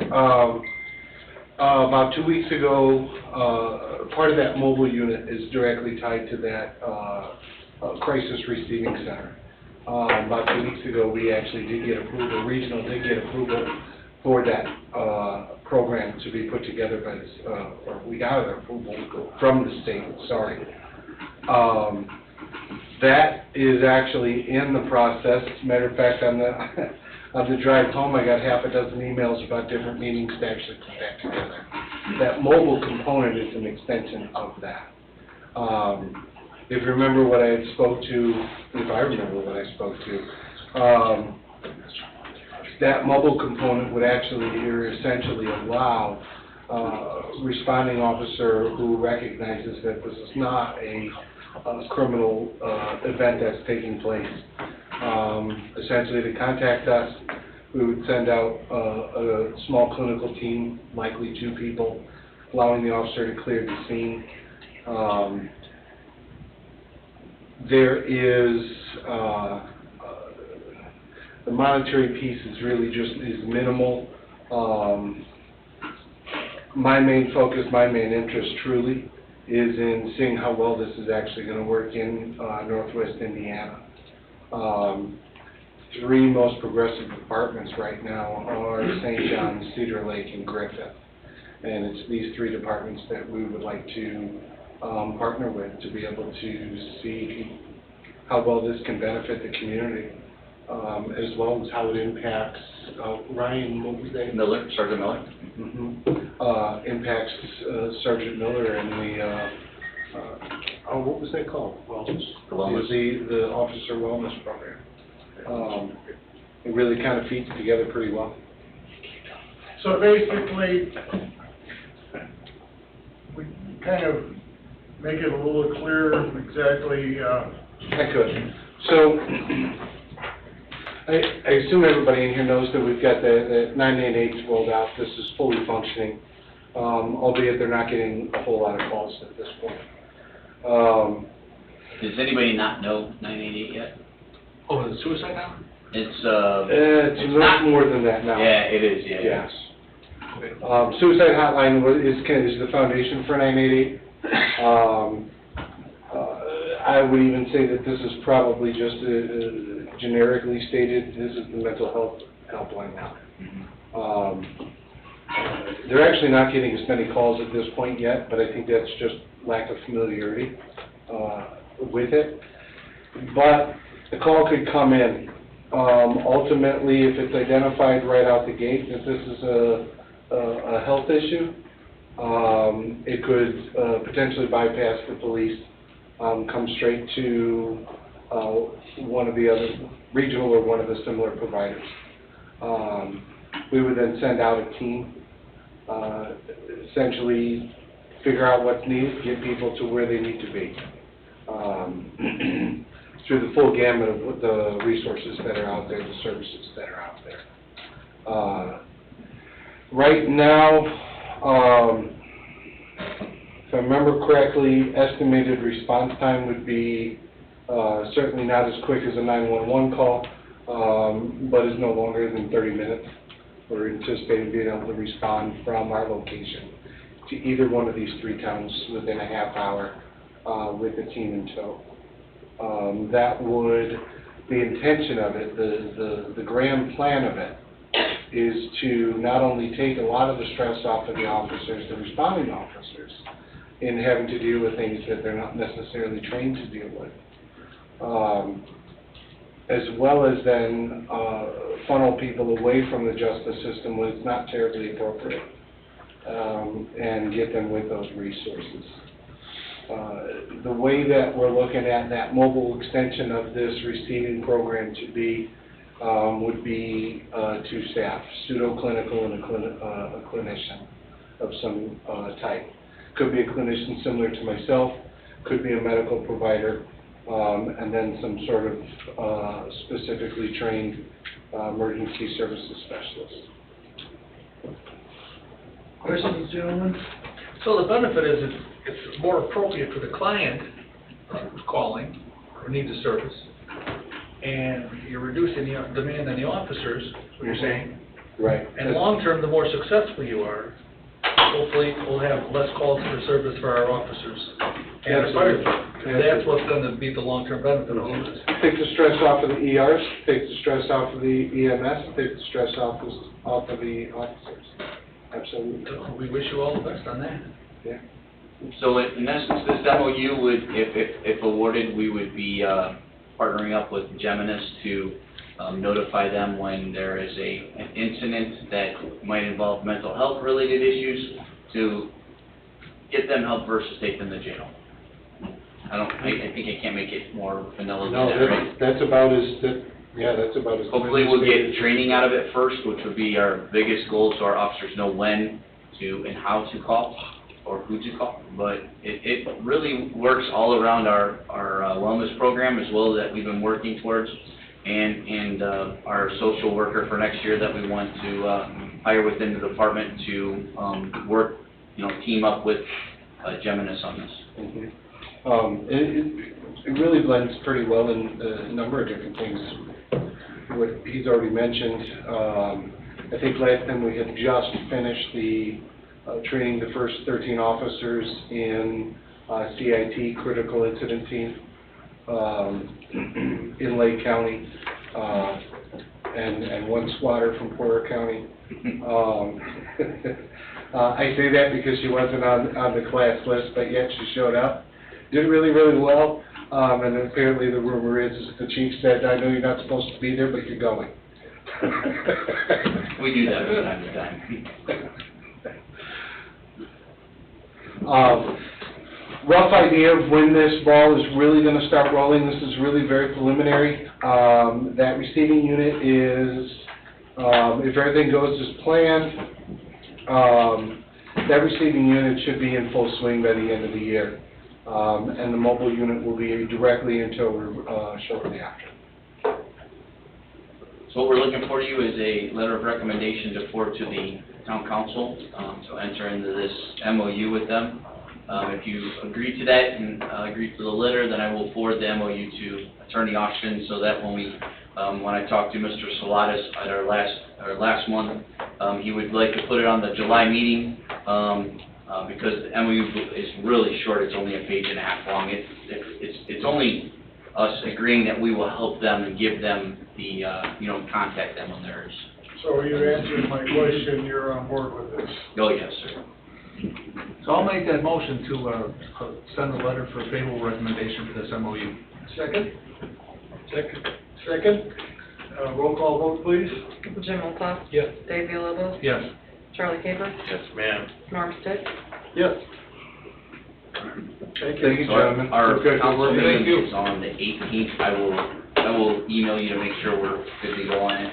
About 2 weeks ago, part of that mobile unit is directly tied to that, crisis receiving center. About 2 weeks ago, we actually did get approval, regional did get approval for that, program to be put together by this, or we got an approval from the state, sorry. That is actually in the process. As a matter of fact, on the drive home, I got half a dozen emails about different meetings to actually put that together. That mobile component is an extension of that. If you remember what I had spoke to, if I remember what I spoke to, that mobile component would actually essentially allow responding officer who recognizes that this is not a criminal event that's taking place, essentially to contact us. We would send out a small clinical team, likely 2 people, allowing the officer to clear the scene. There is the monetary piece is really just minimal. My main focus, my main interest truly is in seeing how well this is actually going to work in Northwest Indiana. 3 most progressive departments right now are St. John's, Cedar Lake, and Griffith. And it's these 3 departments that we would like to partner with to be able to see how well this can benefit the community, as well as how it impacts, Ryan, what was that? Miller, Sergeant Miller? Impacts Sergeant Miller and the what was that called? Wellness? The wellness. The officer wellness program. It really kind of feeds together pretty well. So basically, we kind of make it a little clearer exactly, I could. So, I assume everybody in here knows that we've got the 988s rolled out. This is fully functioning, albeit they're not getting a whole lot of calls at this point. Does anybody not know 988 yet? Oh, the suicide now? It's It's much more than that now. yeah, it is, yeah. Yes. Okay. Suicide hotline is the foundation for 988. I would even say that this is probably just generically stated, this is the mental health helpline now. They're actually not getting as many calls at this point yet, but I think that's just lack of familiarity with it. But the call could come in. Ultimately, if it's identified right out the gate that this is a health issue, it could potentially bypass the police, come straight to one of the other regional or one of the similar providers. We would then send out a team, essentially figure out what's needed, get people to where they need to be. Through the full gamut of the resources that are out there, the services that are out there. Right now, if I remember correctly, estimated response time would be certainly not as quick as a 911 call, but is no longer than 30 minutes. We're anticipating being able to respond from our location to either one of these three towns within a half hour with a team in tow. That would, the intention of it, the grand plan of it, is to not only take a lot of the stress off of the officers, the responding officers, in having to deal with things that they're not necessarily trained to deal with, as well as then funnel people away from the justice system when it's not terribly appropriate, and get them with those resources. The way that we're looking at that mobile extension of this receiving program to be, would be two staff, pseudo-clinical and a clinician of some type. Could be a clinician similar to myself, could be a medical provider, and then some sort of specifically trained emergency services specialist. Questions, gentlemen? So the benefit is it's more appropriate for the client who's calling or needs a service, and you're reducing the demand on the officers, is what you're saying. Right. And long-term, the more successful you are, hopefully we'll have less calls for service for our officers and our fire department. That's what's going to be the long-term benefit of all this. Take the stress off of the ERs, take the stress off of the EMS, take the stress off of the officers. Absolutely. We wish you all the best on that. Yeah. So in essence, this MOU would, if awarded, we would be partnering up with Geminis to notify them when there is an incident that might involve mental health related issues, to get them help versus take them to jail. I think I can't make it more vanilla than that, right? That's about as, that's about as. Hopefully we'll get training out of it first, which would be our biggest goal, so our officers know when to and how to call or who to call. But it really works all around our wellness program as well that we've been working towards, and our social worker for next year that we want to hire within the department to work, team up with Geminis on this. Mm-hmm. It really blends pretty well in a number of different things. What he's already mentioned, I think last time we had just finished the training the first 13 officers in CIT, Critical Incident Team, in Lake County, and one spotter from Porter County. I say that because she wasn't on the class list, but yet she showed up. Did really, really well, and apparently the rumor is the chief said, I know you're not supposed to be there, but you're going. We do that from time to time. rough idea of when this ball is really gonna start rolling, this is really very preliminary. That receiving unit is, if everything goes as planned, that receiving unit should be in full swing by the end of the year. And the mobile unit will be directly into, shortly after. So what we're looking for you is a letter of recommendation to forward to the town council, to enter into this MOU with them. If you agree to that and agree to the letter, then I will forward the MOU to Attorney Austin, so that when I talked to Mr. Salatas at our last month, he would like to put it on the July meeting, because the MOU is really short, it's only a page and a half long. It's only us agreeing that we will help them and give them the, contact them when there's. So you answered my question, you're on board with this? Oh, yes, sir. So I'll make that motion to, send a letter for favorable recommendation for this MOU. Second? Second? Roll call vote, please. Jim Olsop? Yes. Dave Villalobos? Yes. Charlie Caper? Yes, ma'am. Norm Stick? Yes. Thank Thank you, So our- gentlemen. Our Okay, council well, thank meeting you. is on the 18th. I will email you to make sure we're good to go on it.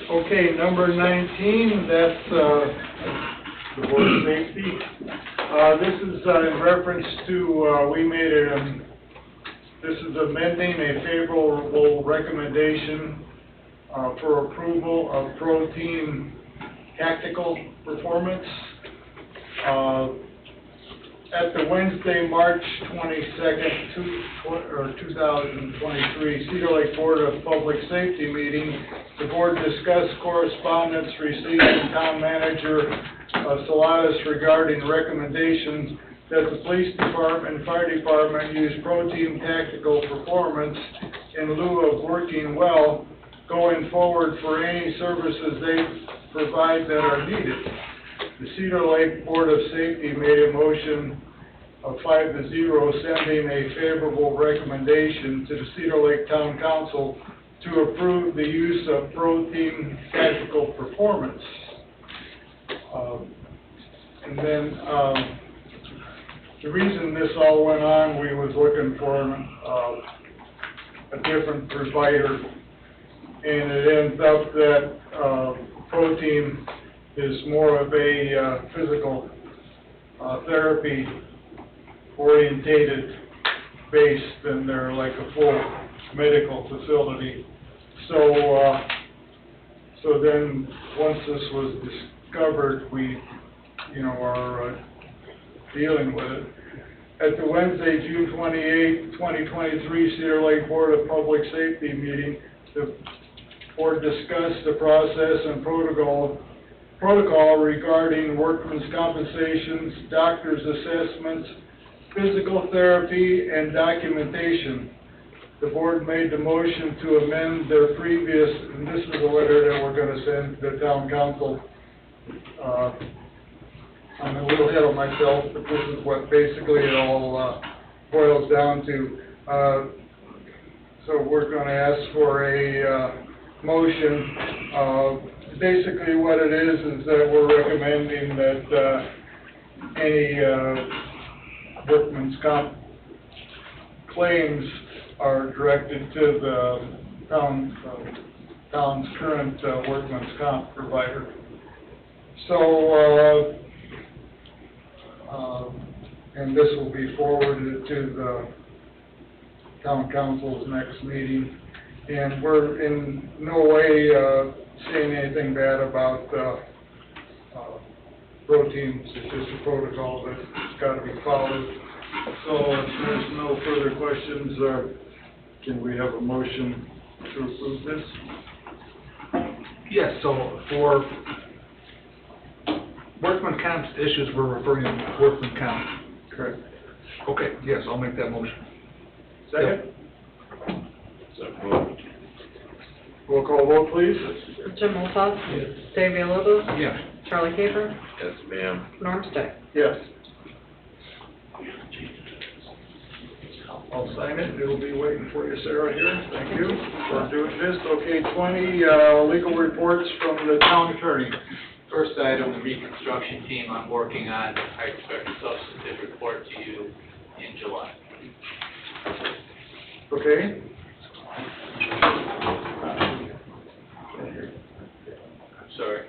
Okay, number 19, that's, the board of safety. This is, in reference to, this is amending a favorable recommendation, for approval of Pro Team Tactical Performance. At the Wednesday, March 22nd, 2023, Cedar Lake Board of Public Safety meeting, the board discussed correspondence received from town manager Salatas regarding recommendations that the police department and fire department use Pro Team Tactical Performance in lieu of working well going forward for any services they provide that are needed. The Cedar Lake Board of Safety made a motion of 5-0, sending a favorable recommendation to the Cedar Lake Town Council to approve the use of Pro Team Tactical Performance. And then, the reason this all went on, we was looking for a different provider, and it ends up that Pro Team is more of a physical therapy orientated base than they're like a full medical facility. So, so then, once this was discovered, we, are dealing with it. At the Wednesday, June 28, 2023, Cedar Lake Board of Public Safety meeting, the board discussed the process and protocol regarding workmen's compensations, doctor's assessments, physical therapy, and documentation. The board made the motion to amend their previous, and this is a letter that we're gonna send to the town council. I'm a little ahead of myself, but this is what basically it all boils down to. So we're gonna ask for a motion. Basically what it is that we're recommending that any workman's comp claims are directed to the town's current workman's comp provider. So, and this will be forwarded to the town council's next meeting. And we're in no way saying anything bad about Pro Teams. It's just a protocol that's got to be followed. So if there's no further questions, can we have a motion to approve this? Yes, so for workman comp issues, we're referring to workman comp. Correct. Okay, yes, I'll make that motion. Second? Roll call vote, please. Jim Olsop? Yes. Dave Villalobos? Yes. Charlie Caper? Yes, ma'am. Norm Stick? Yes. I'll sign it, it'll be waiting for you, Sarah, here, thank you for doing this. Okay, 20, legal reports from the town attorney. First item, the reconstruction team I'm working on, I expect a substantive report to you in July. Okay? I'm sorry,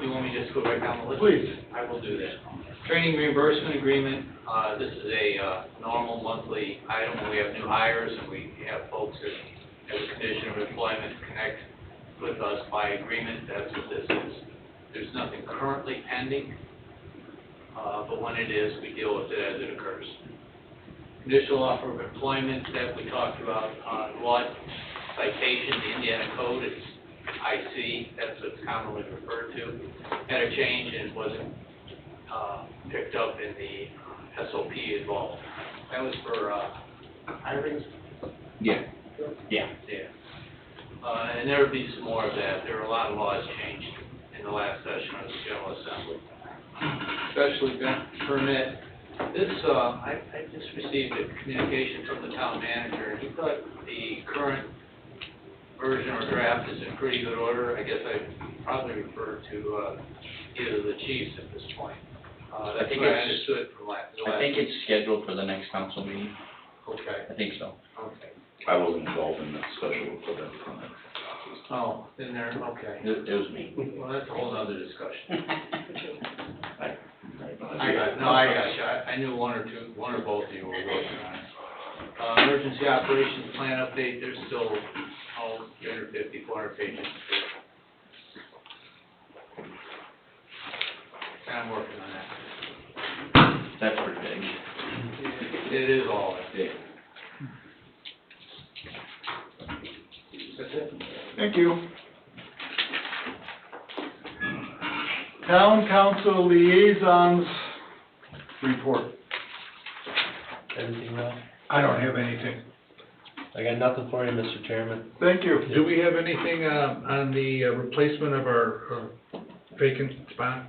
you want me to just go right down the list? Please. I will do that. Training reimbursement agreement, this is a, normal monthly item when we have new hires and we have folks that have a condition of employment connect with us by agreement, that's what this is. There's nothing currently pending, but when it is, we deal with it as it occurs. Conditional offer of employment that we talked about, law citation, the Indiana code, it's IC, that's what it's commonly referred to. Had a change and wasn't, picked up in the SOP involved. That was for, hiring? Yeah. Yeah. Yeah. And there will be some more of that. There were a lot of laws changed in the last session of the General Assembly. Special event permit. This, I just received a communication from the town manager, and he thought the current version or draft is in pretty good order. I guess I'd probably refer to, either of the chiefs at this point. That's what I understood from last. I think it's scheduled for the next council meeting. Okay, I think so. okay. I wasn't involved in that special event permit. Oh, in there, okay. It was me. Well, that's a whole other discussion. I I got you. I knew one or both of you were working on it. Emergency operations plan update, there's still, 350, 400 pages. I'm working on that. That's pretty big. It is all, Yeah. that's it. Thank you. Town council liaisons report. Anything else? I don't have anything. I got nothing for you, Mr. Chairman. Thank you. Do we have anything, on the replacement of our vacant spot?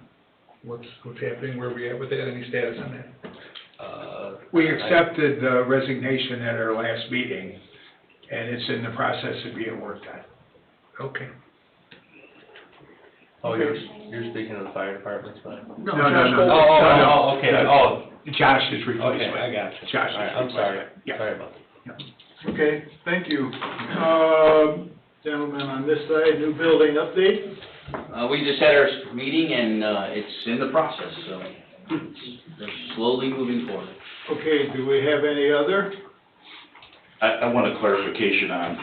What's happening, where we at with that, any status on that? We accepted the resignation at our last meeting, and it's in the process of being worked on. Okay. Oh, you're speaking of the fire department side? No. Oh, okay, oh. Josh's replacement. Okay, I got you. Josh's All right, I'm sorry. replacement. Yeah. Sorry about that. Okay, thank you. Gentlemen on this side, new building update. We just had our meeting and, it's in the process, so they're slowly moving forward. Okay, do we have any other? I want a clarification on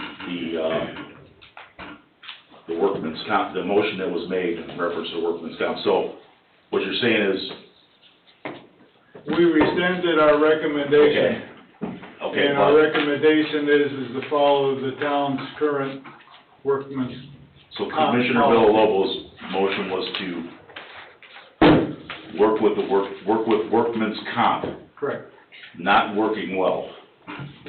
the workman's comp, the motion that was made in reference to workman's comp. So what you're saying is, We rescinded our recommendation. okay, And our recommendation is to follow the town's current workman's. so Commissioner Villalobos' motion was to work with workman's comp, Correct. not working well.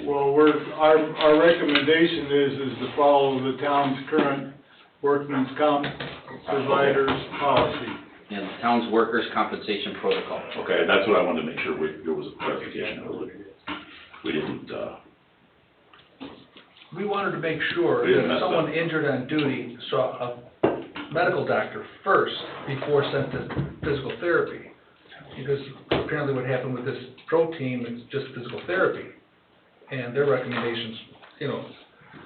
Well, our recommendation is to follow the town's current workman's comp provider's policy. And the town's workers' compensation protocol. Okay, that's what I wanted to make sure there was a clarification. We didn't, We wanted to make sure We didn't that mess if someone up. injured on duty saw a medical doctor first before sent to physical therapy. Because apparently what happened with this pro team is just physical therapy. And their recommendations,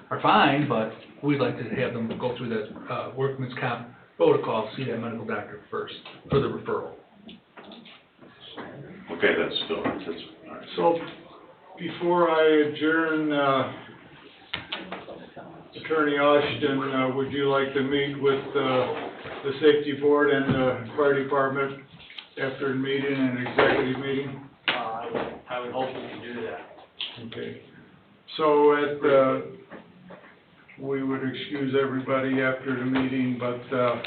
are fine, but we'd like to have them go through that, workman's comp protocol, see that medical doctor first for the referral. okay, that's all right. So, before I adjourn, Attorney Austin, would you like to meet with, the safety board and the fire department after the meeting and executive meeting? I would hope we could do that. Okay. So we would excuse everybody after the meeting, but, the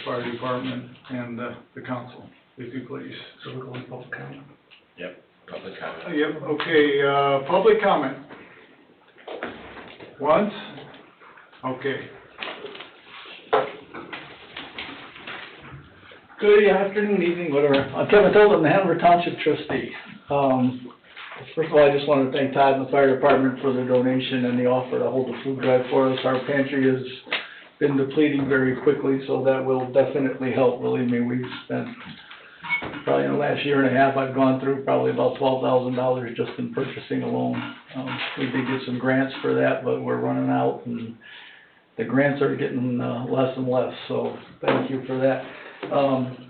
fire department and the council, if you please. So we're going to public comment? Yep, public comment. Yep, okay, public comment. Once? Okay. Good afternoon, evening, whatever. I'm Kevin Tolton, the Hanover Township trustee. First of all, I just wanted to thank Todd and the fire department for their donation and the offer to hold the food drive for us. Our pantry has been depleting very quickly, so that will definitely help, believe me. We've spent, probably in the last year and a half, I've gone through probably about $12,000 just in purchasing alone. We did get some grants for that, but we're running out, and the grants are getting less and less, so thank you for that.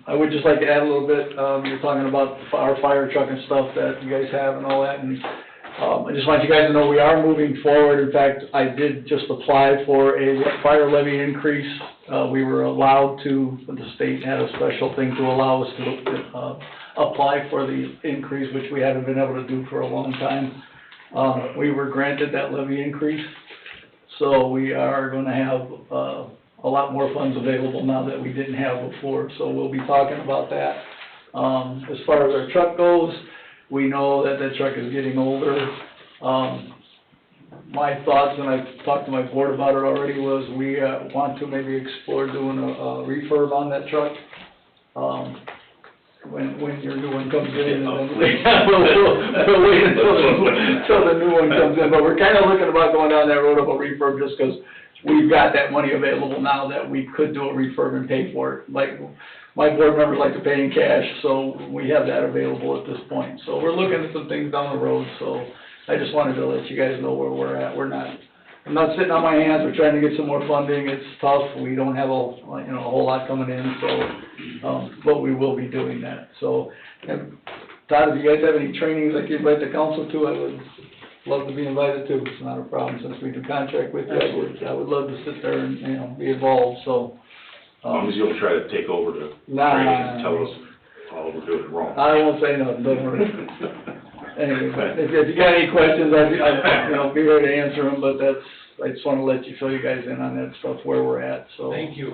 I would just like to add a little bit, you're talking about our fire truck and stuff that you guys have and all that, and I just want you guys to know we are moving forward. In fact, I did just apply for a fire levy increase. We were allowed to, the state had a special thing to allow us to apply for the increase, which we haven't been able to do for a long time. We were granted that levy increase, so we are gonna have a lot more funds available now that we didn't have before, so we'll be talking about that. As far as our truck goes, we know that that truck is getting older. My thoughts, and I've talked to my board about it already, was we want to maybe explore doing a refurb on that truck. When your new one comes in, and then we'll wait until the new one comes in, but we're kinda looking about going down that road of a refurb just 'cause we've got that money available now that we could do a refurb and pay for it. Like, my board members like to pay in cash, so we have that available at this point. So we're looking at some things down the road, so I just wanted to let you guys know where we're at. I'm not sitting on my hands, we're trying to get some more funding, it's tough, we don't have a whole lot coming in, so, but we will be doing that, so. And Todd, if you guys have any trainings like you invite the council to, I would love to be invited to, it's not a problem, since we do contract with you, I would love to sit there and, be involved, so. As long as you'll try to take over the Nah. training and tell us all we're doing wrong. I won't say nothing, don't worry. Anyway, but if you got any questions, I'd be here to answer them, but I just wanna let you, fill you guys in on that stuff, where we're at, so. Thank you.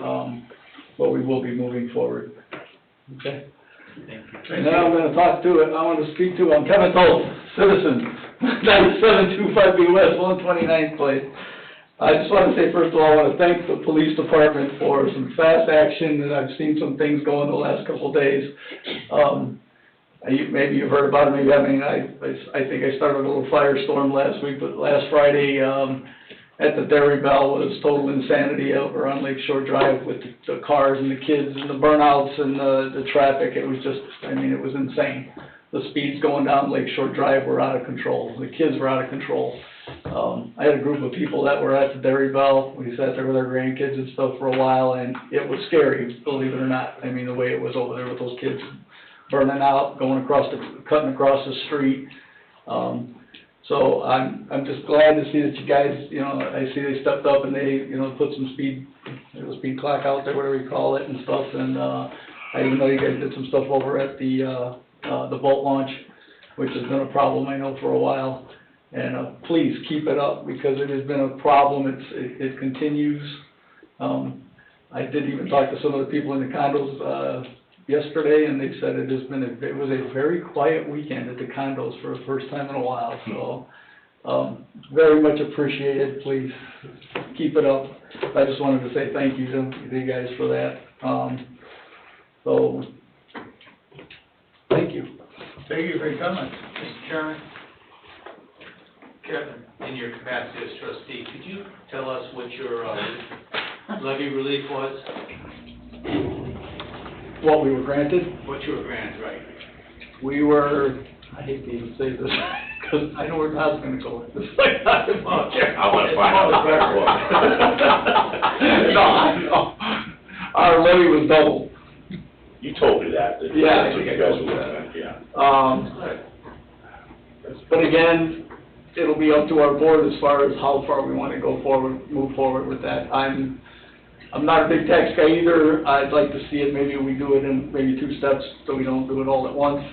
But we will be moving forward, okay? Thank you. And now I'm gonna I want to speak to, Kevin Toth, citizen, 9725 B West, 129th place. I just want to say, first of all, I want to thank the police department for some fast action, and I've seen some things going the last couple of days. Maybe you've heard about it, maybe you haven't. I think I started a little firestorm last week, but last Friday, at the Dairy Bell was total insanity over on Lake Shore Drive with the cars and the kids and the burnouts and the traffic. It was just, it was insane. The speeds going down Lake Shore Drive were out of control. The kids were out of control. I had a group of people that were at the Dairy Bell. We sat there with our grandkids and stuff for a while, and it was scary, believe it or not. The way it was over there with those kids burning out, cutting across the street. So I'm just glad to see that you guys, I see they stepped up and they, put some speed clock out there, whatever you call it and stuff, and, I even know you guys did some stuff over at the boat launch, which has been a problem, I know, for a while. And, please keep it up, because it has been a problem, it continues. I did even talk to some of the people in the condos, yesterday, and they said it was a very quiet weekend at the condos for the first time in a while, so, very much appreciated, please keep it up. I just wanted to say thank you to you guys for that, so, thank you. Thank you for your comment. Mr. Chairman, Kevin, in your capacity as trustee, could you tell us what your levy relief was? What we were granted? What you were granted, right? We were, I hate to even say this, because I know where Todd's gonna go with this. I want to find out. No, I know. Our levy was doubled. You told me that. Yeah, That's what you guys were looking at, yeah. But again, it'll be up to our board as far as how far we want to move forward with that. I'm not a big tax guy either. I'd like to see it, maybe we do it in maybe 2 steps, so we don't do it all at once,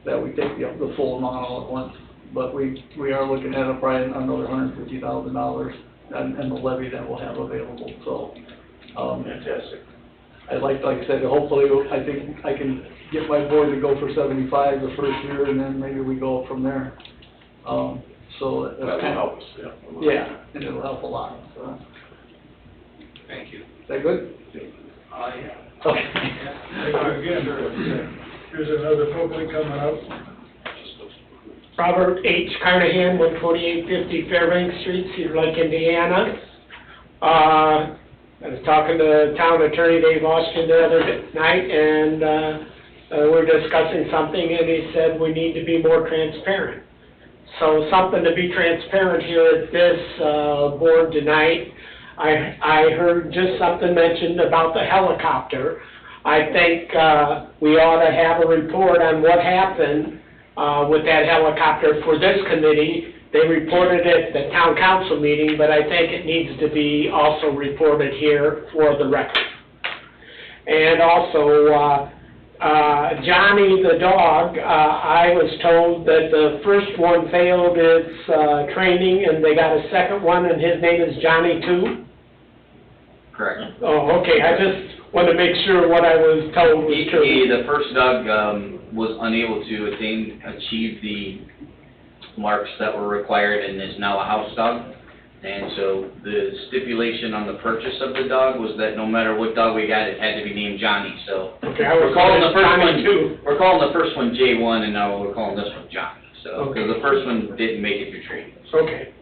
that we take the full amount all at once. But we are looking at probably another $150,000 and the levy that we'll have available, so. Fantastic. I'd like I said, hopefully, I think I can get my board to go for 75 the first year, and then maybe we go up from there. So that's That'll help us, yeah. Yeah, and it'll help a lot, so. Thank you. Is that good? Yeah. Okay. Thank you again. Here's another public coming up. Robert H. Carnahan, 12850 Fairbanks Street, Cedar Lake, Indiana. I was talking to Town Attorney Dave Austin the other night, and, we're discussing something, and he said we need to be more transparent. So something to be transparent here at this, board tonight. I heard just something mentioned about the helicopter. I think, we ought to have a report on what happened, with that helicopter for this committee. They reported it at the town council meeting, but I think it needs to be also reported here for the record. And also, Johnny the dog, I was told that the first one failed its, training, and they got a second one, and his name is Johnny too? Correct. Oh, okay, I just wanted to make sure what I was told was true. The first dog, was unable to achieve the marks that were required and is now a house dog. And so the stipulation on the purchase of the dog was that no matter what dog we got, it had to be named Johnny, so. Okay, I was calling the first one too. We're calling the first one J1, and now we're calling this one Johnny, so, Okay. because the first one didn't make it through training. Okay,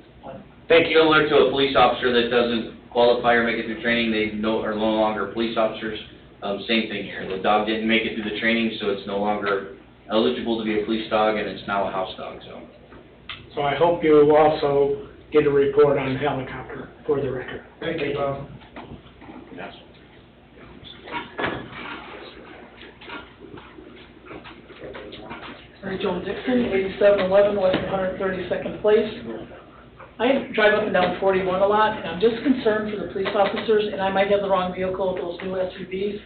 thank you. Similar to a police officer that doesn't qualify or make it through training, they are no longer police officers. Same thing here, the dog didn't make it through the training, so it's no longer eligible to be a police dog, and it's now a house dog, so. So I hope you also get a report on the helicopter for the record. Thank you, Bob. Yes. Mary Jo Dixon, 8711 West 132nd Place. I drive up and down 41 a lot, and I'm just concerned for the police officers, and I might have the wrong vehicle with those new SUVs.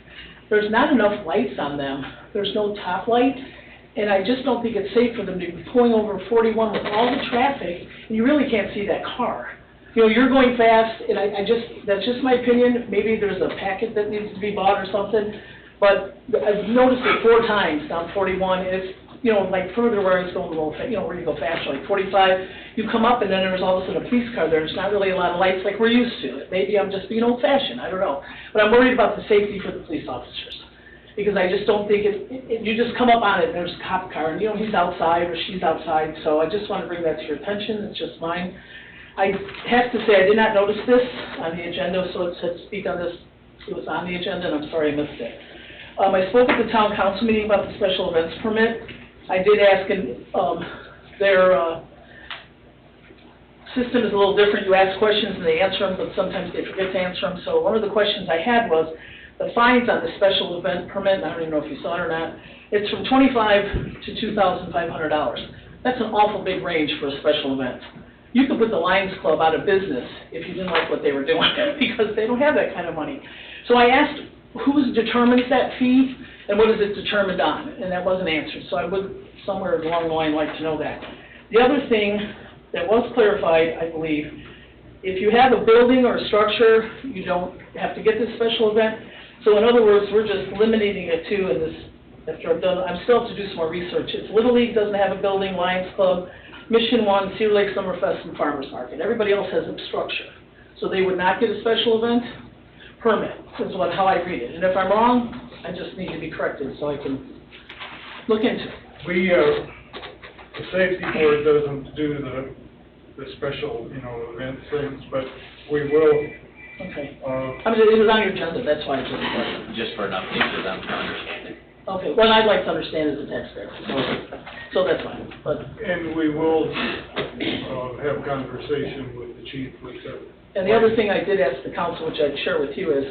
There's not enough lights on them. There's no top light, and I just don't think it's safe for them to be pulling over 41 with all the traffic, and you really can't see that car. You know, you're going fast, and that's just my opinion. Maybe there's a packet that needs to be bought or something, but I've noticed it 4 times down 41, and it's, you know, like further where it's going a little, you know, where you go faster, like 45, you come up and then there's all of a sudden a police car there. There's not really a lot of lights like we're used to. Maybe I'm just being old-fashioned, I don't know. But I'm worried about the safety for the police officers. Because I just don't think you just come up on it and there's a cop car and, you know, he's outside or she's outside. So I just want to bring that to your attention. It's just mine. I have to say, I did not notice this on the agenda, so it said speak on this. It was on the agenda, and I'm sorry I missed it. I spoke at the town council meeting about the special events permit. I did ask, and their system is a little different. You ask questions and they answer them, but sometimes they forget to answer them. So one of the questions I had was the fines on the special event permit, and I don't even know if you saw it or not. It's from $25 to $2,500. That's an awful big range for a special event. You could put the Lions Club out of business if you didn't like what they were doing, because they don't have that kind of money. So I asked, who determines that fee, and what is it determined on? And that wasn't answered, so I would, somewhere along the line, like to know that. The other thing that was clarified, I believe, if you have a building or a structure, you don't have to get this special event. So in other words, we're just eliminating it too, in this, after I've done, I still have to do some more research. It's Little League doesn't have a building, Lions Club, Mission One, Cedar Lake Summerfest, and Farmers Market. Everybody else has a structure. So they would not get a special event permit, is how I read it. And if I'm wrong, I just need to be corrected so I can look into it. We, the safety board doesn't do the special, you know, event things, but we will. Okay. I mean, it was on your agenda, that's why I just. Just for an update for them to understand it. Okay, well, I'd like to understand as a taxpayer, so that's fine, but. And we will, have conversation with the chief, with the. And the other thing I did ask the council, which I'd share with you, is,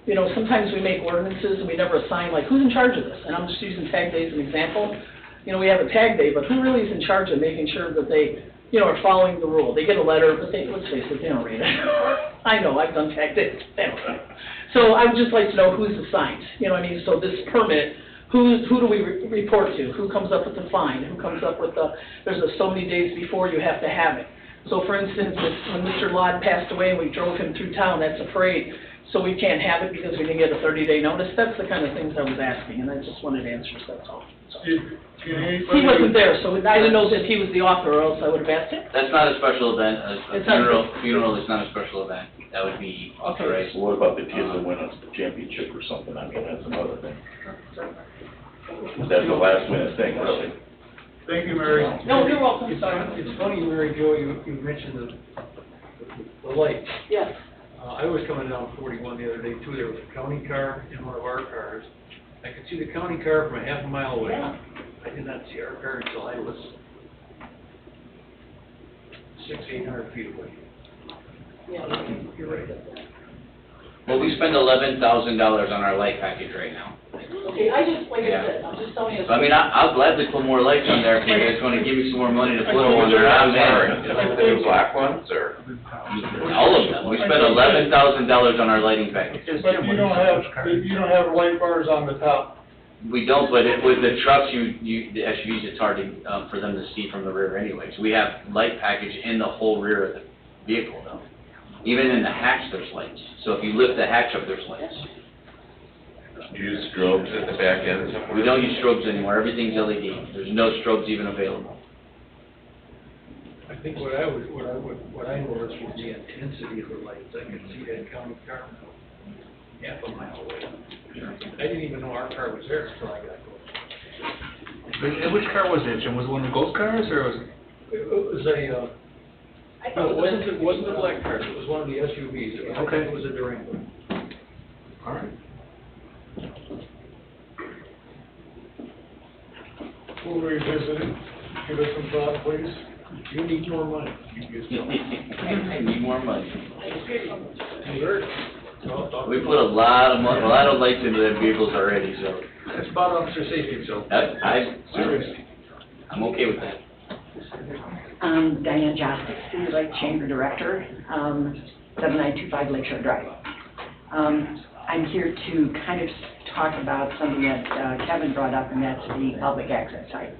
you know, sometimes we make ordinances and we never assign, like, who's in charge of this? And I'm just using tag day as an example. You know, we have a tag day, but who really is in charge of making sure that they, you know, are following the rule? They get a letter, but they, let's face it, they don't read it. I know, I've done tag days, they don't read it. So I would just like to know who's assigned, you know what I mean? So this permit, who do we report to? Who comes up with the fine? Who comes up with the, there's so many days before you have to have it. So for instance, when Mr. Lod passed away and we drove him through town, that's a parade, so we can't have it because we didn't get a 30-day notice. That's the kind of things I was asking, and I just wanted answers, that's all. So. He wasn't there, so I didn't know that he was the author, or else I would have asked him. That's not a special event, a It's not- funeral is not a special event, that would be authorized. So what about the kids that win a championship or something? I mean, that's another thing. That's a last minute thing, really. Thank you, Mary. No, you're welcome, sorry. It's funny, Mary Jo, you mentioned the lights. Yes. I was coming down 41 the other day too, there was a county car and one of our cars. I could see the county car from a half a mile away. I did not see our car until I was 800 feet away. You're right. Well, we spend $11,000 on our light package right now. Okay, I just, like I Yeah. said, I'm just telling you. So, I mean, I'll gladly put more lights on there if you guys wanna give me some more money to put them on there, I'm in. Is it the new black ones, or? All of them, we spent $11,000 on our lighting package. But you don't have light bars on the top. We don't, but with the trucks, the SUVs, it's hard to, for them to see from the rear anyway. So we have light package in the whole rear of the vehicle though. Even in the hatch, there's lights. So if you lift the hatch up, there's lights. Do you use strobes at the back end somewhere? We don't use strobes anymore, everything's LED. There's no strobes even available. I think what I noticed was the intensity of the lights. I could see that county car half a mile away. I didn't even know our car was there until I got close. And which car was it, Jim? Was it one of the Ghost cars, or was it? It was a, no, it wasn't a black car, it was one of the SUVs. I think Okay. it was a Durango. All right. We'll revisit it, give us some thought, please. You need more money. You just don't. I need more money. You heard it. We put a lot of lights into their vehicles already, so That's about officer safety, so. I'm okay with that. Diane Jostic, City Lake Chamber Director, 7925 Lakeshore Drive. I'm here to kind of talk about something that Kevin brought up, and that's the public access site.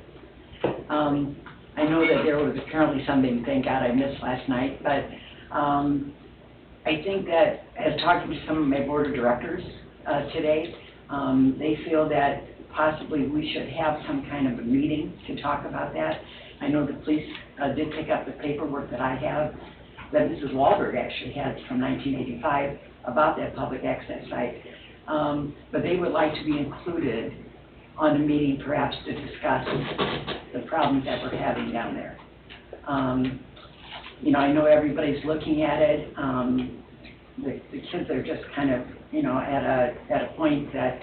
I know that there was apparently something, thank God I missed last night, but I think that as talking to some of my board of directors today, they feel that possibly we should have some kind of a meeting to talk about that. I know the police did pick up the paperwork that I have, that Mrs. Wahlberg actually had from 1985 about that public access site. But they would like to be included on the meeting perhaps to discuss the problems that we're having down there. You know, I know everybody's looking at it. The kids are just kind of, you know, at a point that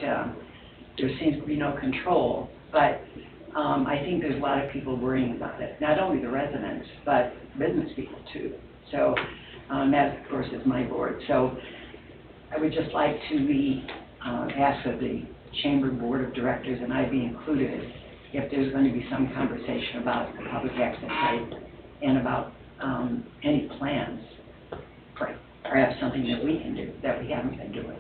there seems to be no control. But I think there's a lot of people worrying about it, not only the residents, but business people too. So that, of course, is my board. So I would just like to ask that the Chamber Board of Directors and I be included if there's going to be some conversation about the public access site and about any plans, perhaps something that we can do that we haven't been doing.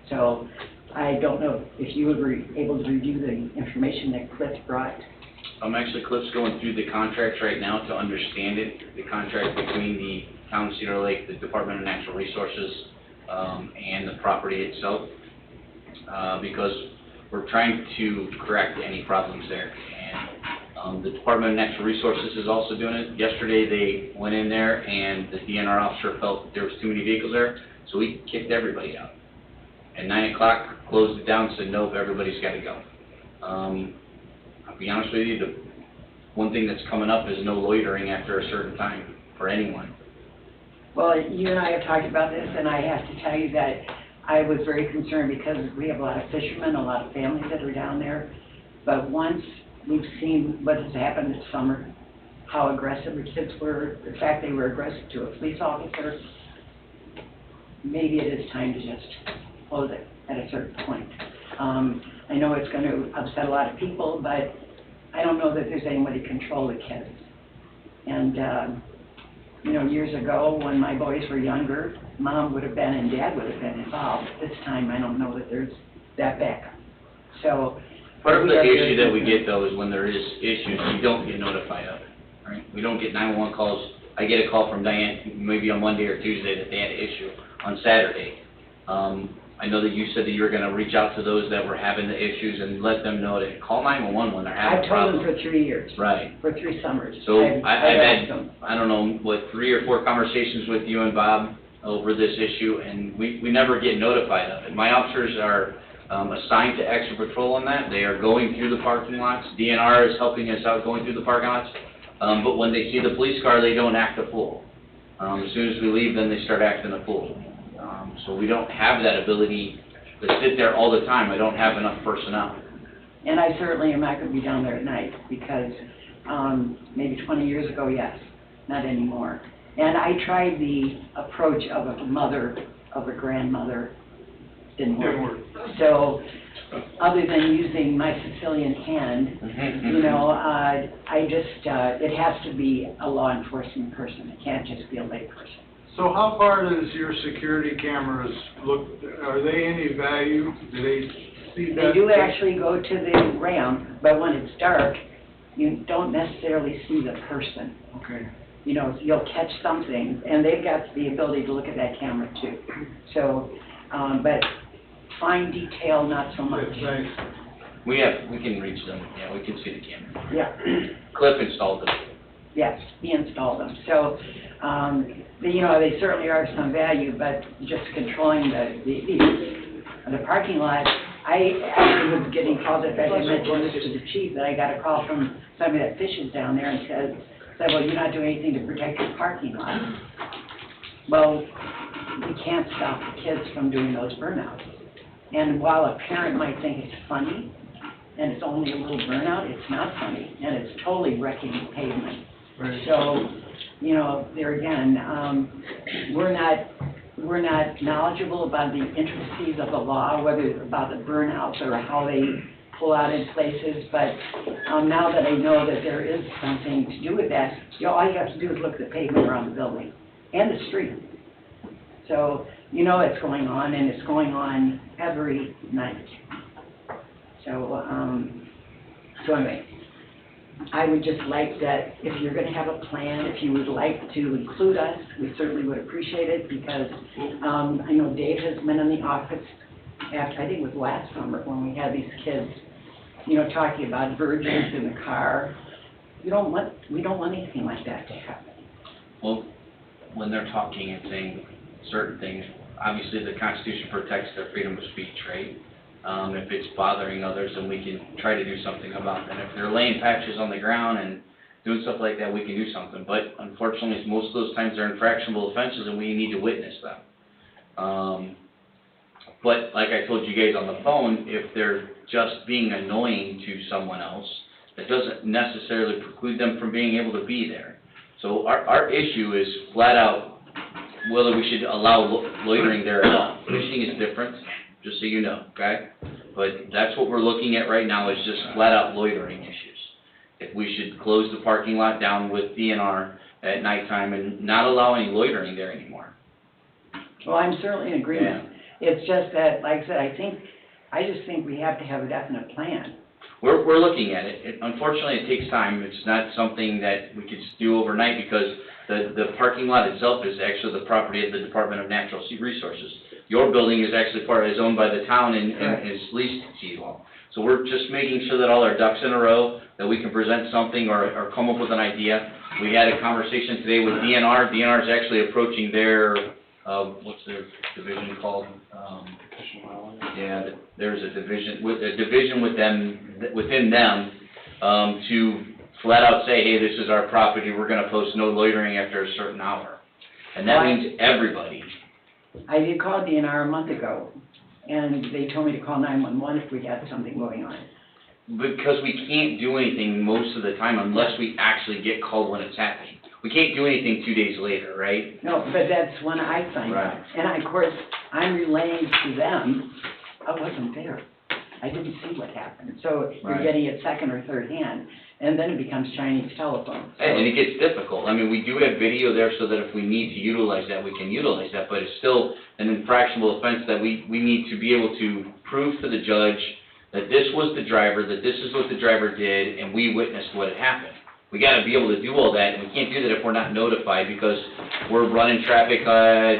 So I don't know if you would be able to review the information that Cliff brought. Actually, Cliff's going through the contracts right now to understand it, the contract between the Town of Cedar Lake, the Department of Natural Resources, and the property itself, because we're trying to correct any problems there. And the Department of Natural Resources is also doing it. Yesterday, they went in there, and the DNR officer felt that there was too many vehicles there, so he kicked everybody out. At 9 o'clock, closed it down, said, nope, everybody's got to go. I'll be honest with you, the one thing that's coming up is no loitering after a certain time for anyone. Well, you and I have talked about this, and I have to tell you that I was very concerned because we have a lot of fishermen, a lot of families that are down there. But once we've seen what has happened this summer, how aggressive the kids were, the fact they were aggressive to a police officer, maybe it is time to just close it at a certain point. I know it's going to upset a lot of people, but I don't know that there's any way to control the kids. And, you know, years ago, when my boys were younger, Mom would have been and Dad would have been involved. This time, I don't know that there's that backup. So part of the issue that we get, though, is when there is issues, we don't get notified of it, right? We don't get 911 calls. I get a call from Diane, maybe on Monday or Tuesday, that they had an issue on Saturday. I know that you said that you were gonna reach out to those that were having the issues and let them know to call 911 when they're having a problem. I've told them for 3 years. Right. For 3 summers. So I've I've asked had, them. I don't know, what, 3 or 4 conversations with you and Bob over this issue, and we never get notified of it. My officers are assigned to extra patrol on that. They are going through the parking lots. DNR is helping us out going through the parking lots. But when they see the police car, they don't act a fool. As soon as we leave, then they start acting a fool. So we don't have that ability to sit there all the time. I don't have enough personnel. And I certainly am not gonna be down there at night, because, maybe 20 years ago, yes, not anymore. And I tried the approach of a mother, of a grandmother, didn't work. So, other than using my Sicilian hand, you know, I just, it has to be a law enforcement person, it can't just be a lay person. So how far does your security cameras look, are they any value? Do they see that? They do actually go to the ramp, but when it's dark, you don't necessarily see the person. Okay. You know, you'll catch something, and they've got the ability to look at that camera too. So, but fine detail, not so much. Thanks. We can reach them, yeah, we can see the camera. Yeah. Cliff installed them. Yes, he installed them. So, you know, they certainly are some value, but just controlling the parking lot, I actually was getting called, if I didn't mention this to the chief, that I got a call from somebody that fishes down there and said, well, you're not doing anything to protect your parking lot. Well, we can't stop the kids from doing those burnouts. And while a parent might think it's funny, and it's only a little burnout, it's not funny, and it's totally wrecking the pavement. Right. So, you know, there again, we're not knowledgeable about the intricacies of the law, whether it's about the burnouts or how they pull out in places, but now that I know that there is something to do with that, you know, all you have to do is look at the pavement around the building and the street. So, you know it's going on, and it's going on every night. So, so anyway, I would just like that, if you're gonna have a plan, if you would like to include us, we certainly would appreciate it, because, I know Dave has been in the office after, I think it was last summer, when we had these kids, you know, talking about virgins in the car. We don't want anything like that to happen. Well, when they're talking and saying certain things, obviously the Constitution protects their freedom of speech, right? If it's bothering others, then we can try to do something about that. If they're laying patches on the ground and doing stuff like that, we can do something. But unfortunately, most of those times they're infractionable offenses and we need to witness them. But like I told you guys on the phone, if they're just being annoying to someone else, that doesn't necessarily preclude them from being able to be there. So our issue is flat out whether we should allow loitering there at all. Fishing is different, just so you know, okay? But that's what we're looking at right now, is just flat out loitering issues. If we should close the parking lot down with DNR at nighttime and not allow any loitering there anymore. Well, I'm certainly in agreement. It's just that, like I said, I just think we have to have a definite plan. We're looking at it. Unfortunately, it takes time. It's not something that we could just do overnight, because the parking lot itself is actually the property of the Department of Natural Resources. Your building is actually is owned by the town and is leased to you all. So we're just making sure that all our ducks in a row, that we can present something or come up with an idea. We had a conversation today with DNR. DNR is actually approaching their, what's their division called? Yeah, there's a division with them, within them, to flat out say, hey, this is our property, we're gonna post no loitering after a certain hour. And that means everybody. I did call DNR a month ago, and they told me to call 911 if we had something going on. Because we can't do anything most of the time unless we actually get called when it's happening. We can't do anything 2 days later, right? No, but that's when I find out. And of course, I'm relaying to them, I wasn't there. I didn't see what happened. So you're getting it second or third hand, and then it becomes Chinese telephone. And it gets difficult. I mean, we do have video there so that if we need to utilize that, we can utilize that, but it's still an infractionable offense that we need to be able to prove to the judge that this was the driver, that this is what the driver did, and we witnessed what had happened. We gotta be able to do all that, and we can't do that if we're not notified, because we're running traffic at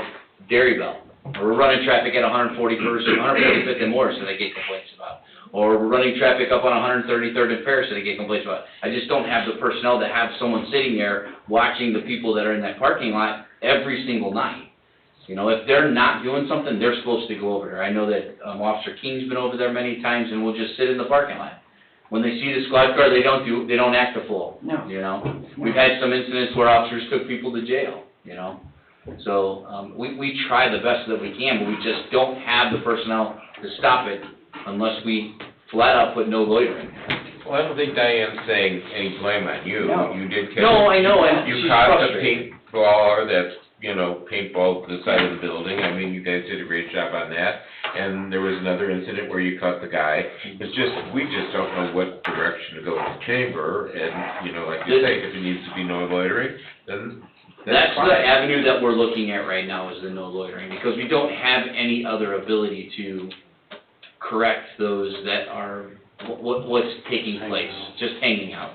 Dairy Bell, or we're running traffic at 145th and Morris that I get complaints about, or we're running traffic up on 133rd and Paris that I get complaints about. I just don't have the personnel to have someone sitting there watching the people that are in that parking lot every single night. You know, if they're not doing something, they're supposed to go over there. I know that Officer King's been over there many times, and we'll just sit in the parking lot. When they see the squad car, they don't act a fool. No. You know, we've had some incidents where officers took people to jail. you know? So, we try the best that we can, but we just don't have the personnel to stop it unless we flat out put no loitering. Well, I don't think Diane's saying any blame on you. No. You did catch. No, I know, and You she's caught the frustrated. paintballer that's, paintball to the side of the building. I mean, you guys did a great job on that. And there was another incident where you caught the guy. It's just, we just don't know what direction to go with the chamber. And, like you say, if it needs to be no loitering, then That's fine. the avenue that we're looking at right now, is the no loitering, because we don't have any other ability to correct those that are, what's taking place, just hanging out.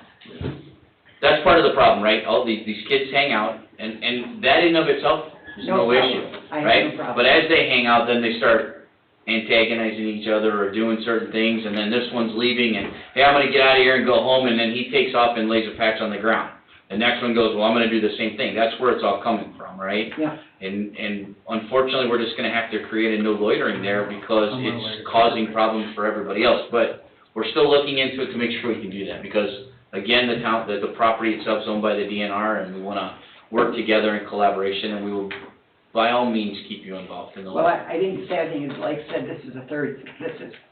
That's part of the problem, right? All these kids hang out, and that in of itself is No no problem. issue, I have right? no problem. But as they hang out, then they start antagonizing each other or doing certain things, and then this one's leaving, and, hey, I'm gonna get out of here and go home, and then he takes off and lays a patch on the ground. The next one goes, well, I'm gonna do the same thing. That's where it's all coming from, right? Yeah. And unfortunately, we're just gonna have to create a no loitering there because it's causing problems for everybody else. But we're still looking into it to make sure we can do that, because again, the property itself is owned by the DNR, and we wanna work together in collaboration, and we will, by all means, keep you involved in the. Well, I think the sad thing is, like I said,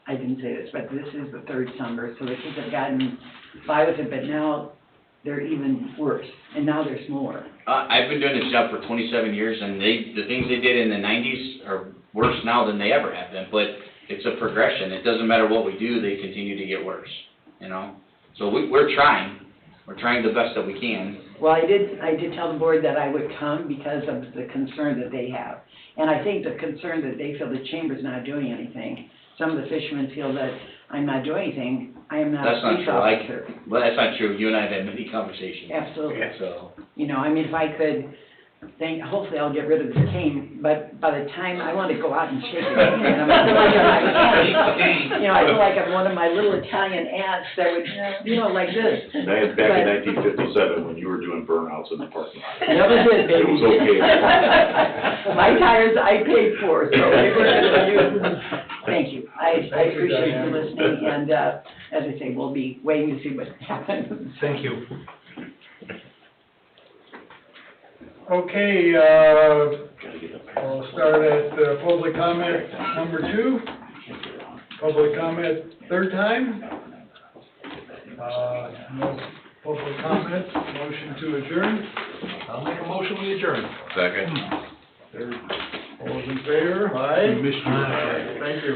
I didn't say this, but this is the third summer, so the kids have gotten by with it, but now they're even worse, and now there's more. I've been doing this job for 27 years, and the things they did in the 90s are worse now than they ever have been, but it's a progression. It doesn't matter what we do, they continue to get worse, So we're trying the best that we can. Well, I did tell the board that I would come because of the concern that they have. And I think the concern that they feel the chamber's not doing anything. Some of the fishermen feel that I'm not doing anything, I am not That's a not police true. officer. Well, that's not true. You and I have had many conversations. Absolutely. So, If I could, hopefully I'll get rid of the cane, but by the time I want to go out and shake it, and I feel like I feel like I'm one of my little Italian aunts that would, like this. Back in 1957, when you were doing burnouts in the parking lot. Never did, baby. It was okay. My tires I paid for, so they were gonna use. Thank you. I appreciate you listening, and, as I say, we'll be waiting to see what happens. Thank you. Okay, I'll start at, public comment number 2. Public comment third time. No public comments, motion to adjourn. I'll make a motion, we adjourn. Second. All those in favor? Aye. We missed you. Thank you.